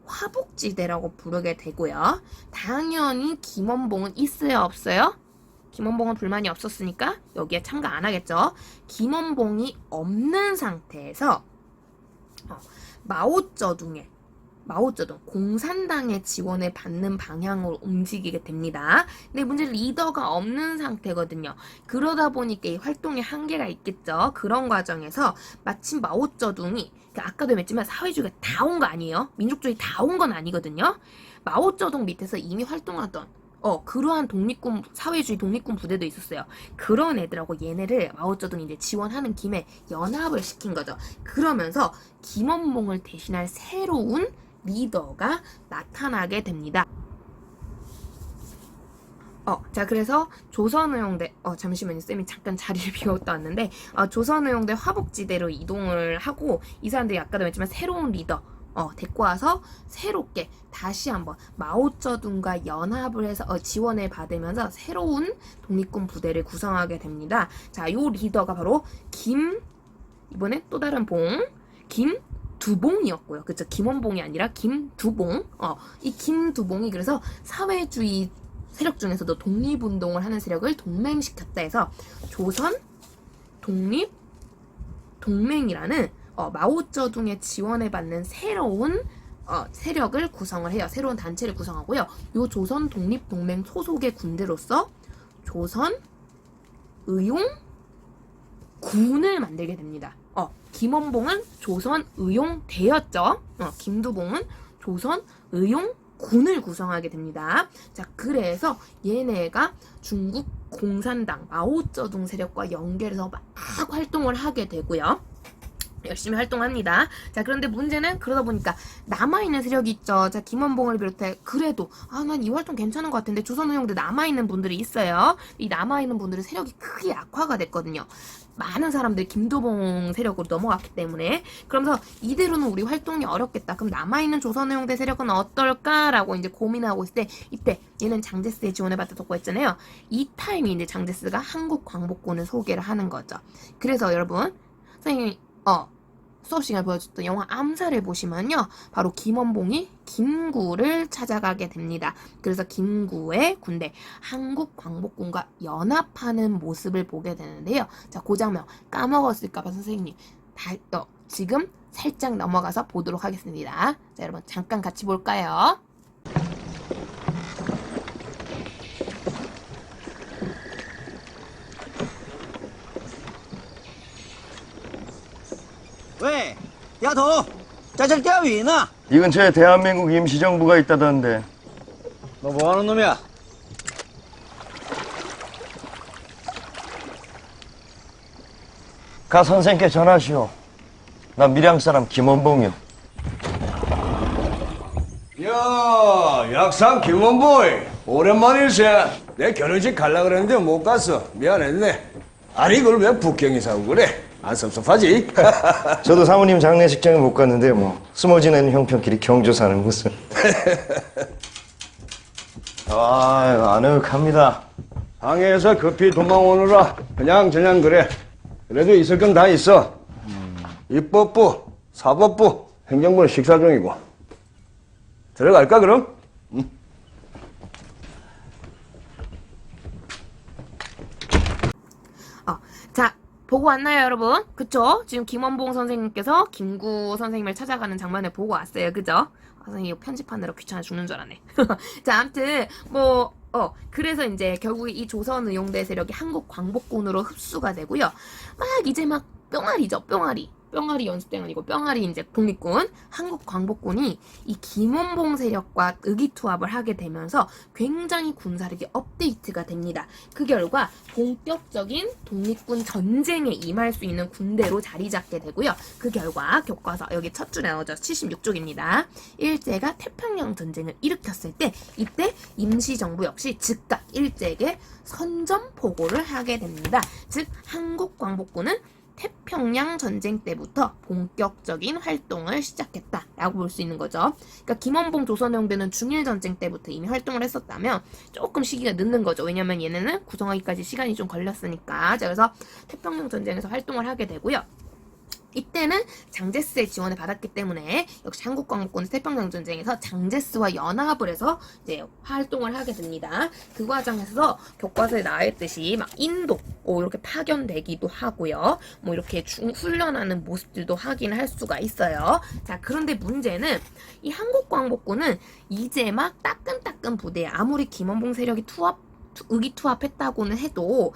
화북지대라고 부르게 되고요. 당연히 김원봉은 있어요, 없어요? 김원봉은 불만이 없었으니까 여기에 참가 안 하겠죠. 김원봉이 없는 상태에서 마오쩌둥 공산당의 지원을 받는 방향으로 움직이게 됩니다. 근데 문제 리더가 없는 상태거든요. 그러다 보니까 이 활동에 한계가 있겠죠. 그런 과정에서 마침 마오쩌둥이 아까도 했지만 사회주의가 다 온 거 아니에요. 민족주의 다 온 건 아니거든요. 마오쩌둥 밑에서 이미 활동하던 그러한 사회주의 독립군 부대도 있었어요. 그런 애들하고 얘네를 마오쩌둥이 이제 지원하는 김에 연합을 시킨 거죠. 그러면서 김원봉을 대신할 새로운 리더가 나타나게 됩니다. 자, 그래서 조선의용대, 잠시만요. 쌤이 잠깐 자리를 비웠다 왔는데, 조선의용대 화북지대로 이동을 하고, 이 사람들이 아까도 했지만 새로운 리더, 데리고 와서 새롭게 다시 한번 마오쩌둥과 연합을 해서 지원을 받으면서 새로운 독립군 부대를 구성하게 됩니다. 자, 요 리더가 바로 이번에 또 다른 김두봉이었고요. 그쵸? 김원봉이 아니라 김두봉. 이 김두봉이 그래서 사회주의 세력 중에서도 독립운동을 하는 세력을 동맹시켰다 해서 조선 독립동맹이라는 마오쩌둥의 지원을 받는 새로운 세력을 구성을 해요. 새로운 단체를 구성하고요. 이 조선 독립동맹 소속의 군대로서 조선 의용군을 만들게 됩니다. 김원봉은 조선 의용대였죠. 김두봉은 조선 의용군을 구성하게 됩니다. 자, 그래서 얘네가 중국 공산당 마오쩌둥 세력과 연결해서 막 활동을 하게 되고요. 열심히 활동합니다. 자, 그런데 문제는 그러다 보니까 남아있는 세력이 있죠. 자, 김원봉을 비롯해 그래도 난 이 활동 괜찮은 것 같은데 조선의용대 남아있는 분들이 있어요. 이 남아있는 분들의 세력이 크게 악화가 됐거든요. 많은 사람들이 김도봉 세력으로 넘어갔기 때문에. 그러면서 이대로는 우리 활동이 어렵겠다. 그럼 남아있는 조선의용대 세력은 어떨까라고 이제 고민하고 있을 때, 이때 얘는 장제스에 지원해봤다고 했잖아요. 이 타임이 이제 장제스가 한국광복군을 소개를 하는 거죠. 그래서 여러분, 선생님이 수업 시간에 보여줬던 영화 암살을 보시면요, 바로 김원봉이 김구를 찾아가게 됩니다. 그래서 김구의 군대 한국광복군과 연합하는 모습을 보게 되는데요. 자, 그 장면 까먹었을까봐 선생님 지금 살짝 넘어가서 보도록 하겠습니다. 자, 여러분 잠깐 같이 볼까요? 왜? 야, 너! 짜잘 때야 왜 있나? 이 근처에 대한민국 임시정부가 있다던데. 너 뭐하는 놈이야? 가 선생께 전하시오. 나 밀양 사람 김원봉이요. 야, 약상 김원보이. 오랜만일세. 내 결혼식 갈라 그랬는데 못 갔어. 미안했네. 아니, 이걸 왜 북경이 사고 그래? 안 섭섭하지? 저도 사모님 장례식장에 못 갔는데 뭐 숨어 지내는 형편끼리 경조 사는 무슨. 아늑합니다. 항해에서 급히 도망오느라 그냥 그래. 그래도 있을 건 다 있어. 입법부, 사법부, 행정부는 식사 중이고. 들어갈까 그럼? 자, 보고 왔나요, 여러분? 그쵸? 지금 김원봉 선생님께서 김구 선생님을 찾아가는 장면을 보고 왔어요. 그죠? 선생님 이거 편집하느라 귀찮아 죽는 줄 알았네. 자, 아무튼 그래서 이제 결국에 이 조선의용대 세력이 한국광복군으로 흡수가 되고요. 이제 뿅아리죠, 뿅아리. 뿅아리 연습대는 아니고 뿅아리 이제 독립군, 한국광복군이 이 김원봉 세력과 의기투합을 하게 되면서 굉장히 군사력이 업데이트가 됩니다. 그 결과 본격적인 독립군 전쟁에 임할 수 있는 군대로 자리 잡게 되고요. 그 결과 교과서 여기 첫 줄에 나오죠. 76쪽입니다. 일제가 태평양 전쟁을 일으켰을 때 이때 임시정부 역시 즉각 일제에게 선전포고를 하게 됩니다. 즉 한국광복군은 태평양 전쟁 때부터 본격적인 활동을 시작했다라고 볼 수 있는 거죠. 그러니까 김원봉 조선의용대는 중일 전쟁 때부터 이미 활동을 했었다면 조금 시기가 늦는 거죠. 왜냐면 얘네는 구성하기까지 시간이 좀 걸렸으니까. 자, 그래서 태평양 전쟁에서 활동을 하게 되고요. 이때는 장제스의 지원을 받았기 때문에 역시 한국광복군은 태평양 전쟁에서 장제스와 연합을 해서 이제 활동을 하게 됩니다. 그 과정에서 교과서에 나와 있듯이 인도 이렇게 파견되기도 하고요. 이렇게 훈련하는 모습들도 확인할 수가 있어요. 자, 그런데 문제는 이 한국광복군은 이제 따끈따끈 부대에 아무리 김원봉 세력이 의기투합했다고는 해도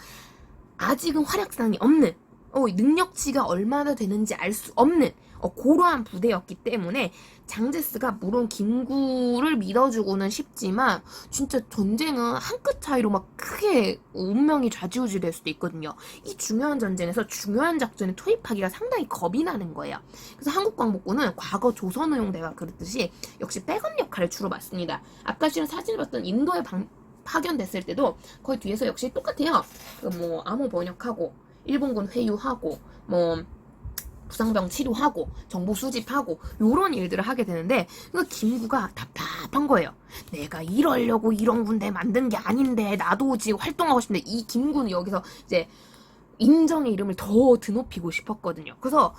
아직은 활약상이 없는 능력치가 얼마나 되는지 알 수 없는 고러한 부대였기 때문에 장제스가 물론 김구를 믿어주고는 싶지만 진짜 전쟁은 한 끗 차이로 크게 운명이 좌지우지 될 수도 있거든요. 이 중요한 전쟁에서 중요한 작전에 투입하기가 상당히 겁이 나는 거예요. 그래서 한국광복군은 과거 조선의용대가 그랬듯이 역시 백업 역할을 주로 맡습니다. 아까 지금 사진을 봤던 인도에 파견됐을 때도 거의 뒤에서 역시 똑같아요. 암호 번역하고 일본군 회유하고 부상병 치료하고 정보 수집하고 요런 일들을 하게 되는데 그러니까 김구가 답답한 거예요. 내가 이러려고 이런 군대 만든 게 아닌데 나도 지금 활동하고 싶은데 이 김구는 여기서 이제 인정의 이름을 더 드높이고 싶었거든요. 그래서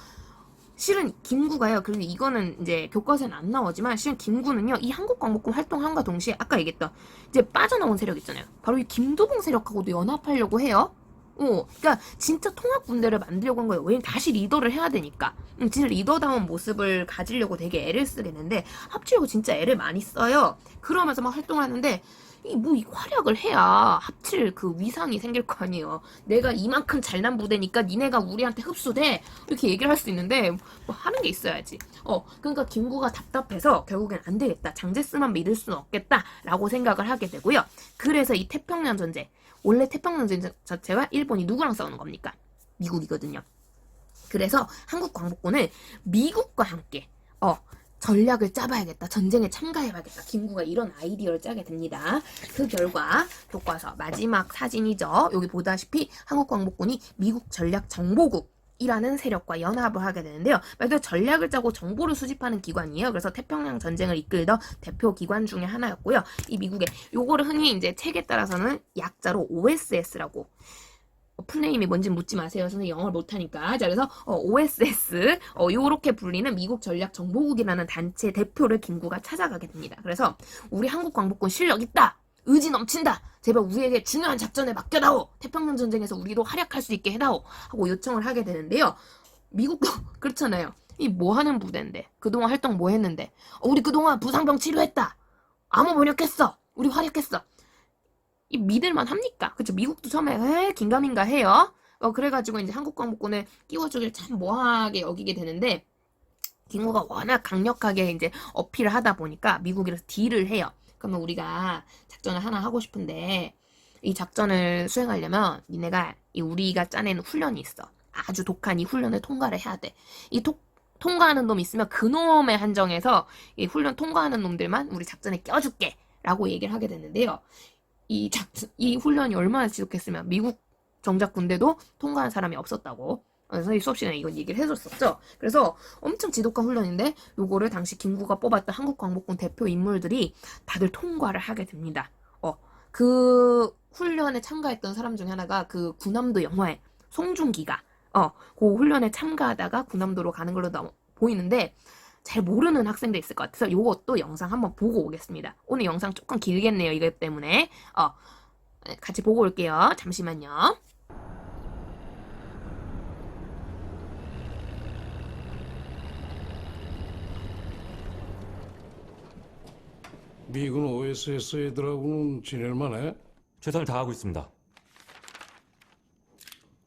실은 김구가요. 그런데 이거는 이제 교과서에는 안 나오지만 실은 김구는요. 이 한국광복군 활동함과 동시에 아까 얘기했던 이제 빠져나온 세력 있잖아요. 바로 이 김도봉 세력하고도 연합하려고 해요. 그러니까 진짜 통합 군대를 만들려고 한 거예요. 왜냐면 다시 리더를 해야 되니까. 진짜 리더다운 모습을 가지려고 되게 애를 쓰겠는데 합치려고 진짜 애를 많이 써요. 그러면서 활동을 하는데 이 활약을 해야 합칠 그 위상이 생길 거 아니에요. 내가 이만큼 잘난 부대니까 니네가 우리한테 흡수돼 이렇게 얘기를 할 수 있는데 하는 게 있어야지. 그러니까 김구가 답답해서 결국엔 안 되겠다. 장제스만 믿을 수는 없겠다라고 생각을 하게 되고요. 그래서 이 태평양 전쟁 원래 태평양 전쟁 자체가 일본이 누구랑 싸우는 겁니까? 미국이거든요. 그래서 한국 광복군은 미국과 함께 전략을 짜봐야겠다. 전쟁에 참가해봐야겠다. 김구가 이런 아이디어를 짜게 됩니다. 그 결과 교과서 마지막 사진이죠. 여기 보다시피 한국 광복군이 미국 전략 정보국 이라는 세력과 연합을 하게 되는데요. 말 그대로 전략을 짜고 정보를 수집하는 기관이에요. 그래서 태평양 전쟁을 이끌던 대표 기관 중에 하나였고요. 이 미국의 요거를 흔히 이제 책에 따라서는 약자로 OSS라고 풀네임이 뭔지 묻지 마세요. 선생님 영어를 못하니까. 자, 그래서 OSS 요렇게 불리는 미국 전략 정보국이라는 단체 대표를 김구가 찾아가게 됩니다. 그래서 우리 한국 광복군 실력 있다. 의지 넘친다. 제발 우리에게 중요한 작전에 맡겨다오. 태평양 전쟁에서 우리도 활약할 수 있게 해다오. 하고 요청을 하게 되는데요. 미국도 그렇잖아요. 이 뭐 하는 부대인데 그동안 활동 뭐 했는데 우리 그동안 부상병 치료했다. 암호 번역했어. 우리 활약했어. 이 믿을만 합니까? 그쵸? 미국도 처음에 긴가민가 해요. 그래가지고 이제 한국 광복군을 끼워주길 참 뭐하게 여기게 되는데 김구가 워낙 강력하게 이제 어필을 하다 보니까 미국이라서 딜을 해요. 그러면 우리가 작전을 하나 하고 싶은데 이 작전을 수행하려면 니네가 우리가 짜낸 훈련이 있어. 아주 독한 이 훈련을 통과를 해야 돼. 이 통과하는 놈 있으면 그 놈의 한정에서 이 훈련 통과하는 놈들만 우리 작전에 껴줄게 라고 얘기를 하게 되는데요. 이 훈련이 얼마나 지속했으면 미국 정작 군대도 통과한 사람이 없었다고 선생님 수업 시간에 이건 얘기를 해줬었죠. 그래서 엄청 지독한 훈련인데 요거를 당시 김구가 뽑았던 한국 광복군 대표 인물들이 다들 통과를 하게 됩니다. 그 훈련에 참가했던 사람 중에 하나가 그 군함도 영화에 송중기가 그 훈련에 참가하다가 군함도로 가는 걸로 보이는데 잘 모르는 학생도 있을 것 같아서 요것도 영상 한번 보고 오겠습니다. 오늘 영상 조금 길겠네요. 이것 때문에 같이 보고 올게요. 잠시만요. 미군 OSS 애들하고는 지낼만해? 최선을 다하고 있습니다.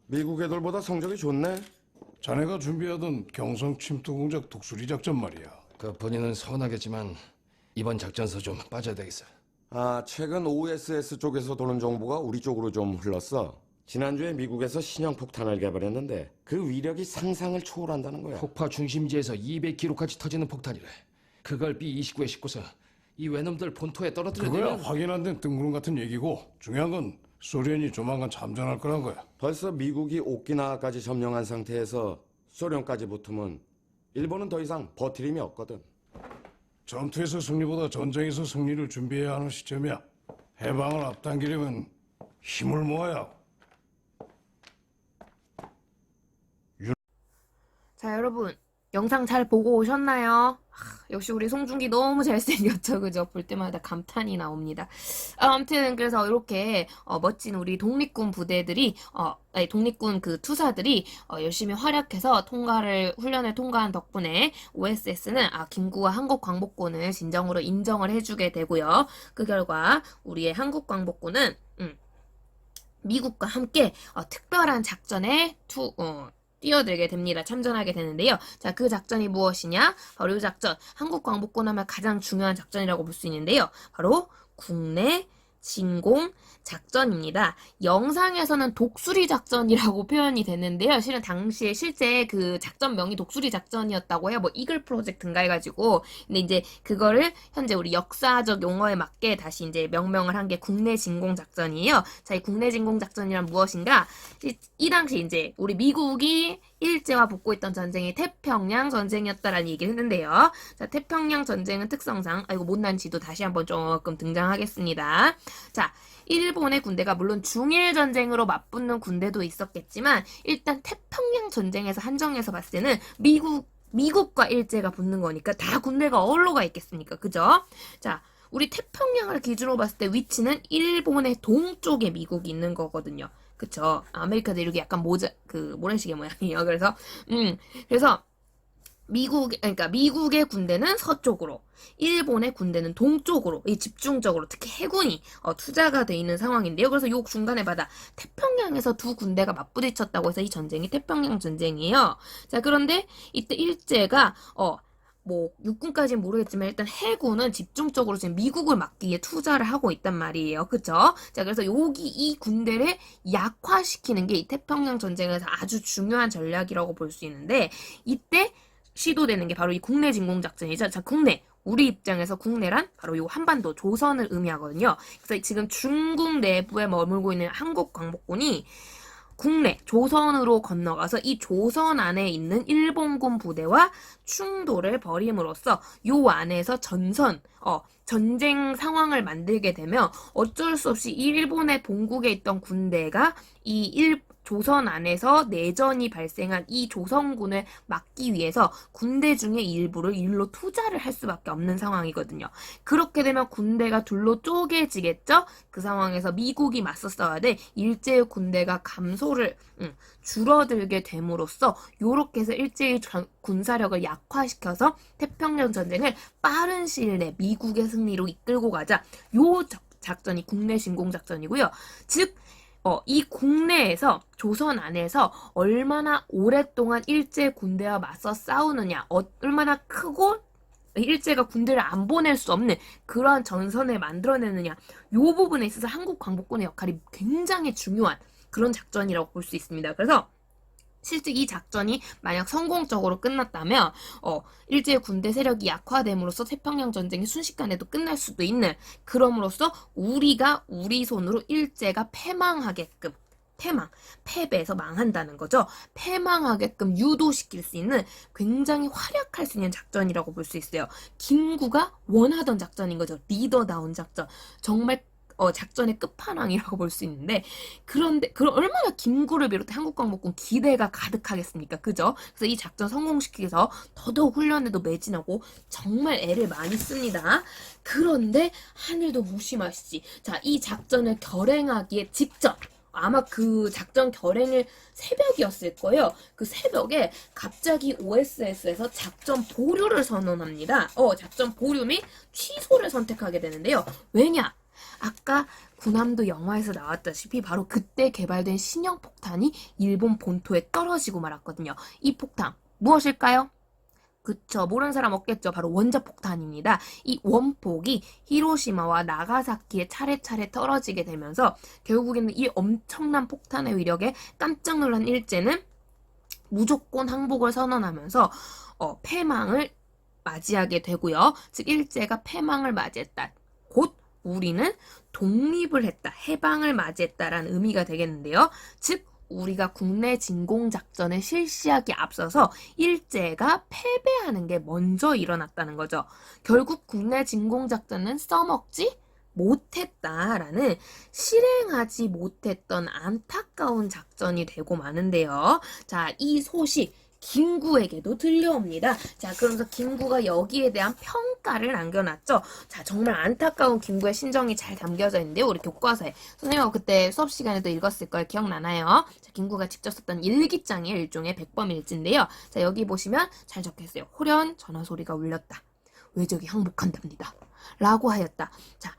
미국 애들보다 성적이 좋네. 자네가 준비하던 경성 침투 공작 독수리 작전 말이야. 그 본인은 서운하겠지만 이번 작전서 좀 빠져야 되겠어. 아, 최근 OSS 쪽에서 도는 정보가 우리 쪽으로 좀 흘렀어. 지난주에 미국에서 신형 폭탄을 개발했는데 그 위력이 상상을 초월한다는 거야. 폭파 중심지에서 200km까지 터지는 폭탄이래. 그걸 B-29에 싣고서 이 외놈들 본토에 떨어뜨려 그거야 대면 확인 안 된 뜬구름 같은 얘기고 중요한 건 소련이 조만간 참전할 거란 거야. 벌써 미국이 오키나와까지 점령한 상태에서 소련까지 붙으면 일본은 더 이상 버틸 힘이 없거든. 전투에서 승리보다 전쟁에서 승리를 준비해야 하는 시점이야. 해방을 앞당기려면 힘을 모아야 하고. 자, 여러분 영상 잘 보고 오셨나요? 역시 우리 송중기 너무 잘생겼죠, 그죠? 볼 때마다 감탄이 나옵니다. 아무튼 그래서 이렇게 멋진 우리 독립군 부대들이 독립군 그 투사들이 열심히 활약해서 훈련을 통과한 덕분에 OSS는 김구와 한국 광복군을 진정으로 인정을 해주게 되고요. 그 결과 우리의 한국 광복군은 미국과 함께 특별한 작전에 뛰어들게 됩니다. 참전하게 되는데요. 자, 그 작전이 무엇이냐? 바로 이 작전. 한국 광복군 하면 가장 중요한 작전이라고 볼 수 있는데요. 바로 국내 진공 작전입니다. 영상에서는 독수리 작전이라고 표현이 됐는데요. 실은 당시에 실제 그 작전명이 독수리 작전이었다고 해요. 뭐 이글 프로젝트인가 해가지고. 근데 이제 그거를 현재 우리 역사적 용어에 맞게 다시 이제 명명을 한 게 국내 진공 작전이에요. 자, 이 국내 진공 작전이란 무엇인가? 이 당시 이제 우리 미국이 일제와 붙고 있던 전쟁이 태평양 전쟁이었다라는 얘기를 했는데요. 자, 태평양 전쟁은 특성상 못난 지도 다시 한번 조금 등장하겠습니다. 자, 일본의 군대가 물론 중일 전쟁으로 맞붙는 군대도 있었겠지만 일단 태평양 전쟁에서 한정해서 봤을 때는 미국과 일제가 붙는 거니까 다 군대가 어디로가 있겠습니까? 그죠? 자, 우리 태평양을 기준으로 봤을 때 위치는 일본의 동쪽에 미국이 있는 거거든요. 그쵸? 아메리카 대륙이 약간 모래시계 모양이에요. 그래서 미국의 군대는 서쪽으로, 일본의 군대는 동쪽으로, 집중적으로, 특히 해군이 투자가 돼 있는 상황인데요. 그래서 요 중간에 태평양에서 두 군대가 맞부딪혔다고 해서 이 전쟁이 태평양 전쟁이에요. 자, 그런데 이때 일제가 뭐 육군까지는 모르겠지만 일단 해군은 집중적으로 지금 미국을 막기 위해 투자를 하고 있단 말이에요. 그쵸? 자, 그래서 여기 이 군대를 약화시키는 게 이 태평양 전쟁에서 아주 중요한 전략이라고 볼 수 있는데, 이때 시도되는 게 바로 이 국내 진공작전이죠. 자, 국내. 우리 입장에서 국내란 바로 요 한반도 조선을 의미하거든요. 그래서 지금 중국 내부에 머물고 있는 한국 광복군이 국내 조선으로 건너가서 이 조선 안에 있는 일본군 부대와 충돌을 벌임으로써 요 안에서 전쟁 상황을 만들게 되면 어쩔 수 없이 일본의 본국에 있던 군대가 조선 안에서 내전이 발생한 이 조선군을 막기 위해서 군대 중의 일부를 일로 투자를 할 수밖에 없는 상황이거든요. 그렇게 되면 군대가 둘로 쪼개지겠죠? 그 상황에서 미국이 맞서 싸워야 돼. 일제의 군대가 줄어들게 됨으로써 요렇게 해서 일제의 군사력을 약화시켜서 태평양 전쟁을 빠른 시일 내 미국의 승리로 이끌고 가자. 요 작전이 국내 진공작전이고요. 즉 이 국내에서 조선 안에서 얼마나 오랫동안 일제 군대와 맞서 싸우느냐, 얼마나 크고 일제가 군대를 안 보낼 수 없는 그러한 전선을 만들어내느냐, 요 부분에 있어서 한국 광복군의 역할이 굉장히 중요한 그런 작전이라고 볼 수 있습니다. 그래서 실제 이 작전이 만약 성공적으로 끝났다면 일제의 군대 세력이 약화됨으로써 태평양 전쟁이 순식간에도 끝날 수도 있는, 그럼으로써 우리가 우리 손으로 일제가 패배해서 망한다는 거죠. 패망하게끔 유도시킬 수 있는 굉장히 활약할 수 있는 작전이라고 볼 수 있어요. 김구가 원하던 작전인 거죠. 리더다운 작전. 정말 작전의 끝판왕이라고 볼 수 있는데, 그런데 얼마나 김구를 비롯해 한국광복군 기대가 가득하겠습니까? 그죠? 그래서 이 작전 성공시키기 위해서 더더욱 훈련에도 매진하고 정말 애를 많이 씁니다. 그런데 하늘도 무심하시지. 자, 이 작전을 결행하기에 직전, 아마 그 작전 결행일 새벽이었을 거예요. 그 새벽에 갑자기 OSS에서 작전 보류를 선언합니다. 작전 보류 및 취소를 선택하게 되는데요. 왜냐? 아까 군함도 영화에서 나왔다시피 바로 그때 개발된 신형 폭탄이 일본 본토에 떨어지고 말았거든요. 이 폭탄 무엇일까요? 그쵸, 모르는 사람 없겠죠. 바로 원자폭탄입니다. 이 원폭이 히로시마와 나가사키에 차례차례 떨어지게 되면서 결국에는 이 엄청난 폭탄의 위력에 깜짝 놀란 일제는 무조건 항복을 선언하면서 패망을 맞이하게 되고요. 즉 일제가 패망을 맞이했다. 곧 우리는 독립을 했다, 해방을 맞이했다라는 의미가 되겠는데요. 즉 우리가 국내 진공작전을 실시하기 앞서서 일제가 패배하는 게 먼저 일어났다는 거죠. 결국 국내 진공작전은 써먹지 못했다라는, 실행하지 못했던 안타까운 작전이 되고 마는데요. 자, 이 소식 김구에게도 들려옵니다. 자, 그러면서 김구가 여기에 대한 평가를 남겨놨죠. 자, 정말 안타까운 김구의 심정이 잘 담겨져 있는데요. 우리 교과서에 선생님하고 그때 수업 시간에도 읽었을 걸 기억나나요? 자, 김구가 직접 썼던 일기장의 일종의 백범일지인데요. 자, 여기 보시면 잘 적혀있어요. 호련 전화 소리가 울렸다. 외적이 항복한답니다. 라고 하였다. 자,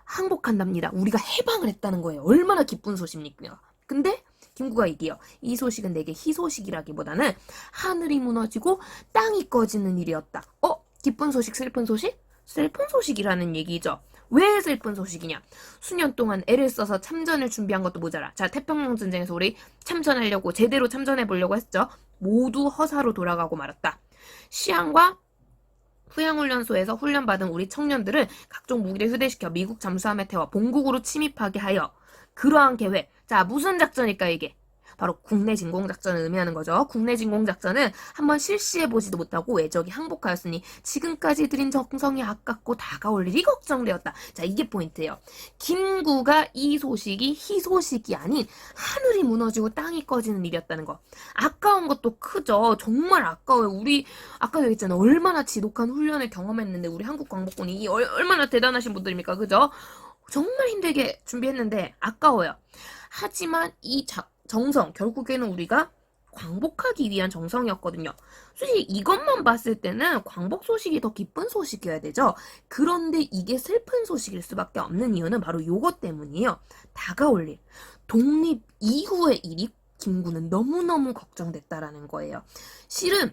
항복한답니다. 우리가 해방을 했다는 거예요. 얼마나 기쁜 소식입니까? 근데 김구가 얘기해요. 이 소식은 내게 희소식이라기보다는 하늘이 무너지고 땅이 꺼지는 일이었다. 기쁜 소식, 슬픈 소식? 슬픈 소식이라는 얘기죠. 왜 슬픈 소식이냐? 수년 동안 애를 써서 참전을 준비한 것도 모자라. 자, 태평양 전쟁에서 우리 참전하려고, 제대로 참전해 보려고 했죠. 모두 허사로 돌아가고 말았다. 시항과 후양훈련소에서 훈련받은 우리 청년들은 각종 무기를 휴대시켜 미국 잠수함에 태워 본국으로 침입하게 하여, 그러한 계획. 자, 무슨 작전일까 이게? 바로 국내 진공작전을 의미하는 거죠. 국내 진공작전은 한번 실시해보지도 못하고 외적이 항복하였으니 지금까지 들인 정성이 아깝고 다가올 일이 걱정되었다. 자, 이게 포인트예요. 김구가 이 소식이 희소식이 아닌 하늘이 무너지고 땅이 꺼지는 일이었다는 거. 아까운 것도 크죠. 정말 아까워요. 우리 아까도 얘기했잖아요. 얼마나 지독한 훈련을 경험했는데 우리 한국 광복군이 얼마나 대단하신 분들입니까? 그죠? 정말 힘들게 준비했는데 아까워요. 하지만 이 정성, 결국에는 우리가 광복하기 위한 정성이었거든요. 솔직히 이것만 봤을 때는 광복 소식이 더 기쁜 소식이어야 되죠. 그런데 이게 슬픈 소식일 수밖에 없는 이유는 바로 요것 때문이에요. 다가올 일, 독립 이후의 일이 김구는 너무너무 걱정됐다라는 거예요. 실은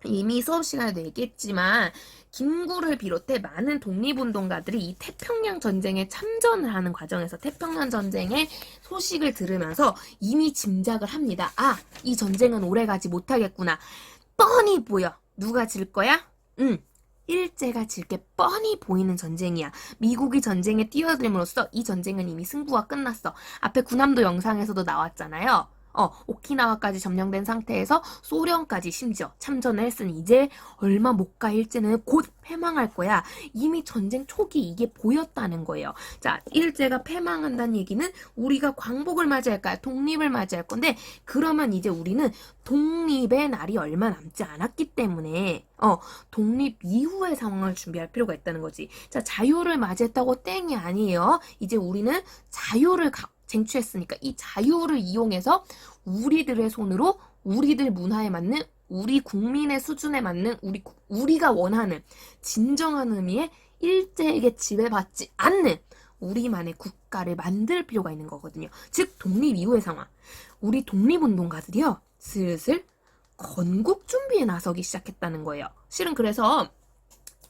이미 수업 시간에도 얘기했지만 김구를 비롯해 많은 독립운동가들이 이 태평양 전쟁에 참전을 하는 과정에서 태평양 전쟁의 소식을 들으면서 이미 짐작을 합니다. 아, 이 전쟁은 오래가지 못하겠구나. 뻔히 보여. 누가 질 거야? 일제가 질 게 뻔히 보이는 전쟁이야. 미국이 전쟁에 뛰어들므로써 이 전쟁은 이미 승부가 끝났어. 앞에 군함도 영상에서도 나왔잖아요. 오키나와까지 점령된 상태에서 소련까지 심지어 참전을 했으니 이제 얼마 못 가 일제는 곧 패망할 거야. 이미 전쟁 초기 이게 보였다는 거예요. 자, 일제가 패망한다는 얘기는 우리가 광복을 맞이할까요? 독립을 맞이할 건데 그러면 이제 우리는 독립의 날이 얼마 남지 않았기 때문에 독립 이후의 상황을 준비할 필요가 있다는 거지. 자, 자유를 맞이했다고 땡이 아니에요. 이제 우리는 자유를 쟁취했으니까 이 자유를 이용해서 우리들의 손으로 우리들 문화에 맞는 우리 국민의 수준에 맞는 우리가 원하는 진정한 의미의 일제에게 지배받지 않는 우리만의 국가를 만들 필요가 있는 거거든요. 즉 독립 이후의 상황. 우리 독립운동가들이요. 슬슬 건국 준비에 나서기 시작했다는 거예요. 실은 그래서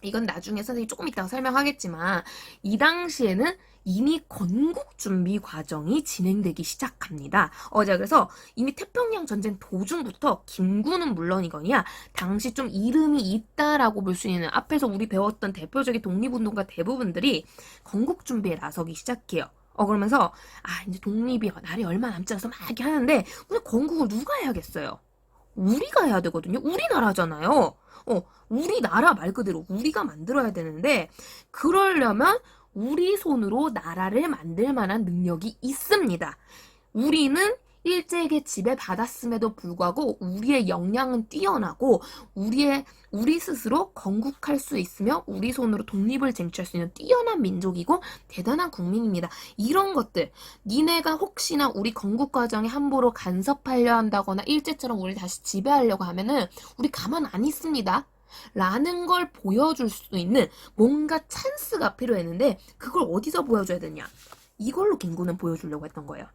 이건 나중에 선생님이 조금 이따가 설명하겠지만 이 당시에는 이미 건국 준비 과정이 진행되기 시작합니다. 자, 그래서 이미 태평양 전쟁 도중부터 김구는 물론이거니와 당시 좀 이름이 있다라고 볼 수 있는 앞에서 우리 배웠던 대표적인 독립운동가 대부분들이 건국 준비에 나서기 시작해요. 그러면서 이제 독립이 날이 얼마 남지 않아서 막 이렇게 하는데 근데 건국을 누가 해야겠어요? 우리가 해야 되거든요. 우리나라잖아요. 우리나라 말 그대로 우리가 만들어야 되는데 그러려면 우리 손으로 나라를 만들 만한 능력이 있습니다. 우리는 일제에게 지배받았음에도 불구하고 우리의 역량은 뛰어나고 우리 스스로 건국할 수 있으며 우리 손으로 독립을 쟁취할 수 있는 뛰어난 민족이고 대단한 국민입니다. 이런 것들 니네가 혹시나 우리 건국 과정에 함부로 간섭하려 한다거나 일제처럼 우리 다시 지배하려고 하면은 우리 가만 안 있습니다. 라는 걸 보여줄 수 있는 뭔가 찬스가 필요했는데 그걸 어디서 보여줘야 되냐? 이걸로 김구는 보여주려고 했던 거예요.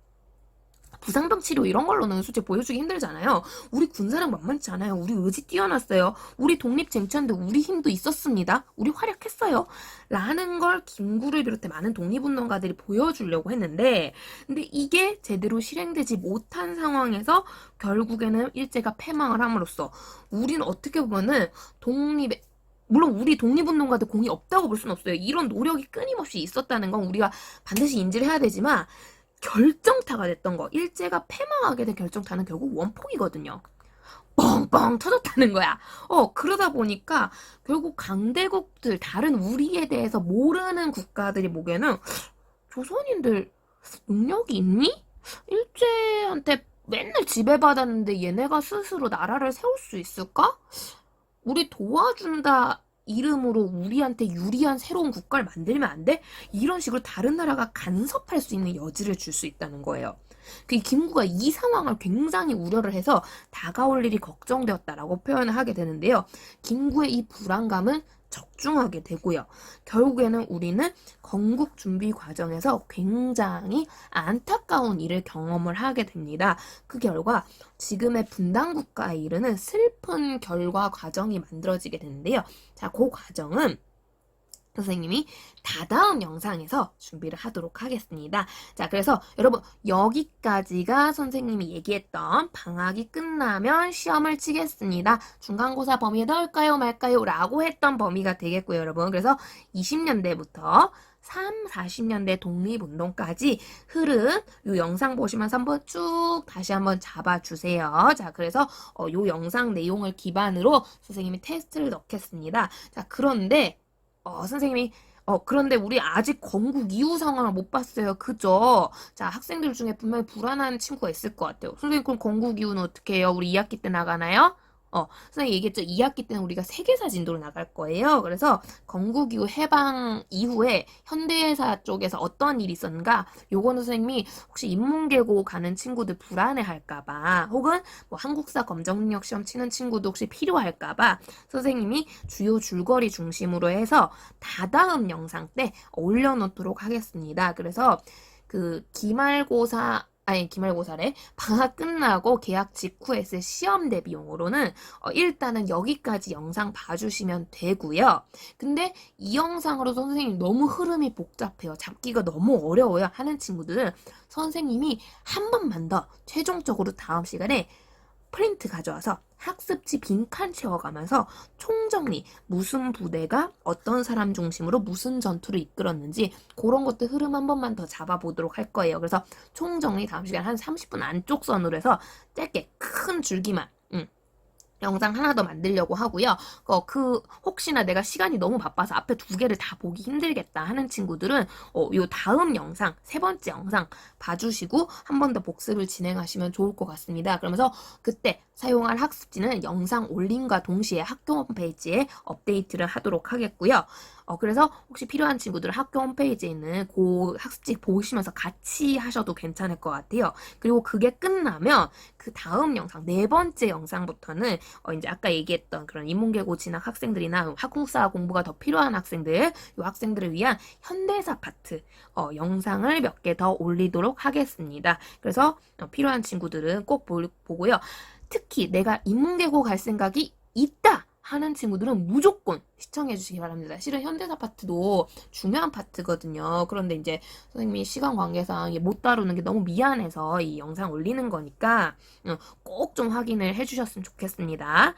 부상병 치료 이런 걸로는 솔직히 보여주기 힘들잖아요. 우리 군사력 만만치 않아요. 우리 의지 뛰어났어요. 우리 독립 쟁취하는데 우리 힘도 있었습니다. 우리 활약했어요. 라는 걸 김구를 비롯해 많은 독립운동가들이 보여주려고 했는데 근데 이게 제대로 실행되지 못한 상황에서 결국에는 일제가 패망을 함으로써 우리는 어떻게 보면은 물론 우리 독립운동가들 공이 없다고 볼 수는 없어요. 이런 노력이 끊임없이 있었다는 건 우리가 반드시 인지를 해야 되지만 결정타가 됐던 거. 일제가 패망하게 된 결정타는 결국 원폭이거든요. 뻥뻥 터졌다는 거야. 그러다 보니까 결국 강대국들, 다른 우리에 대해서 모르는 국가들이 보기에는 조선인들 능력이 있니? 일제한테 맨날 지배받았는데 얘네가 스스로 나라를 세울 수 있을까? 우리 도와준다 이름으로 우리한테 유리한 새로운 국가를 만들면 안 돼? 이런 식으로 다른 나라가 간섭할 수 있는 여지를 줄 수 있다는 거예요. 그 김구가 이 상황을 굉장히 우려를 해서 다가올 일이 걱정되었다라고 표현을 하게 되는데요. 김구의 이 불안감은 적중하게 되고요. 결국에는 우리는 건국 준비 과정에서 굉장히 안타까운 일을 경험을 하게 됩니다. 그 결과 지금의 분단국가에 이르는 슬픈 결과 과정이 만들어지게 되는데요. 자, 그 과정은 선생님이 다다음 영상에서 준비를 하도록 하겠습니다. 자, 그래서 여러분 여기까지가 선생님이 얘기했던 방학이 끝나면 시험을 치겠습니다. 중간고사 범위에 넣을까요 말까요? 라고 했던 범위가 되겠고요, 여러분. 그래서 20년대부터 40년대 독립운동까지 흐른 이 영상 보시면서 한번 쭉 다시 한번 잡아주세요. 자, 그래서 이 영상 내용을 기반으로 선생님이 테스트를 넣겠습니다. 자, 그런데 선생님이 그런데 우리 아직 건국 이후 상황을 못 봤어요. 그죠? 자, 학생들 중에 분명히 불안한 친구가 있을 것 같아요. 선생님 그럼 건국 이후는 어떻게 해요? 우리 2학기 때 나가나요? 선생님 얘기했죠. 2학기 때는 우리가 세계사 진도로 나갈 거예요. 그래서 건국 이후 해방 이후에 현대사 쪽에서 어떤 일이 있었는가? 요거는 선생님이 혹시 인문계고 가는 친구들 불안해할까봐 혹은 뭐 한국사 검정능력 시험 치는 친구도 혹시 필요할까봐 선생님이 주요 줄거리 중심으로 해서 다다음 영상 때 올려놓도록 하겠습니다. 그래서 그 기말고사 기말고사래. 방학 끝나고 개학 직후에 쓸 시험 대비용으로는 일단은 여기까지 영상 봐주시면 되고요. 근데 이 영상으로 선생님 너무 흐름이 복잡해요. 잡기가 너무 어려워요 하는 친구들은 선생님이 한 번만 더 최종적으로 다음 시간에 프린트 가져와서 학습지 빈칸 채워가면서 총정리, 무슨 부대가 어떤 사람 중심으로 무슨 전투를 이끌었는지 그런 것들 흐름 한 번만 더 잡아보도록 할 거예요. 그래서 총정리 다음 시간 한 30분 안쪽 선으로 해서 짧게 큰 줄기만 영상 하나 더 만들려고 하고요. 혹시나 내가 시간이 너무 바빠서 앞에 두 개를 다 보기 힘들겠다 하는 친구들은 요 다음 영상, 세 번째 영상 봐주시고 한 번 더 복습을 진행하시면 좋을 것 같습니다. 그러면서 그때 사용할 학습지는 영상 올림과 동시에 학교 홈페이지에 업데이트를 하도록 하겠고요. 그래서 혹시 필요한 친구들은 학교 홈페이지에 있는 그 학습지 보시면서 같이 하셔도 괜찮을 것 같아요. 그리고 그게 끝나면 그 다음 영상, 네 번째 영상부터는 이제 아까 얘기했던 그런 인문계고 진학 학생들이나 학국사 공부가 더 필요한 학생들, 이 학생들을 위한 현대사 파트 영상을 몇 개 더 올리도록 하겠습니다. 그래서 필요한 친구들은 꼭 보고요. 특히 내가 인문계고 갈 생각이 있다 하는 친구들은 무조건 시청해 주시기 바랍니다. 실은 현대사 파트도 중요한 파트거든요. 그런데 이제 선생님이 시간 관계상 못 다루는 게 너무 미안해서 이 영상 올리는 거니까 꼭 좀 확인을 해주셨으면 좋겠습니다.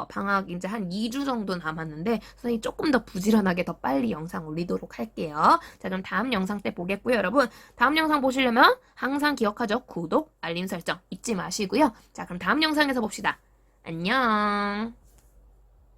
방학 이제 한 2주 정도 남았는데 선생님이 조금 더 부지런하게 더 빨리 영상 올리도록 할게요. 자, 그럼 다음 영상 때 보겠고요. 여러분, 다음 영상 보시려면 항상 기억하죠? 구독, 알림 설정 잊지 마시고요. 자, 그럼 다음 영상에서 봅시다. 안녕.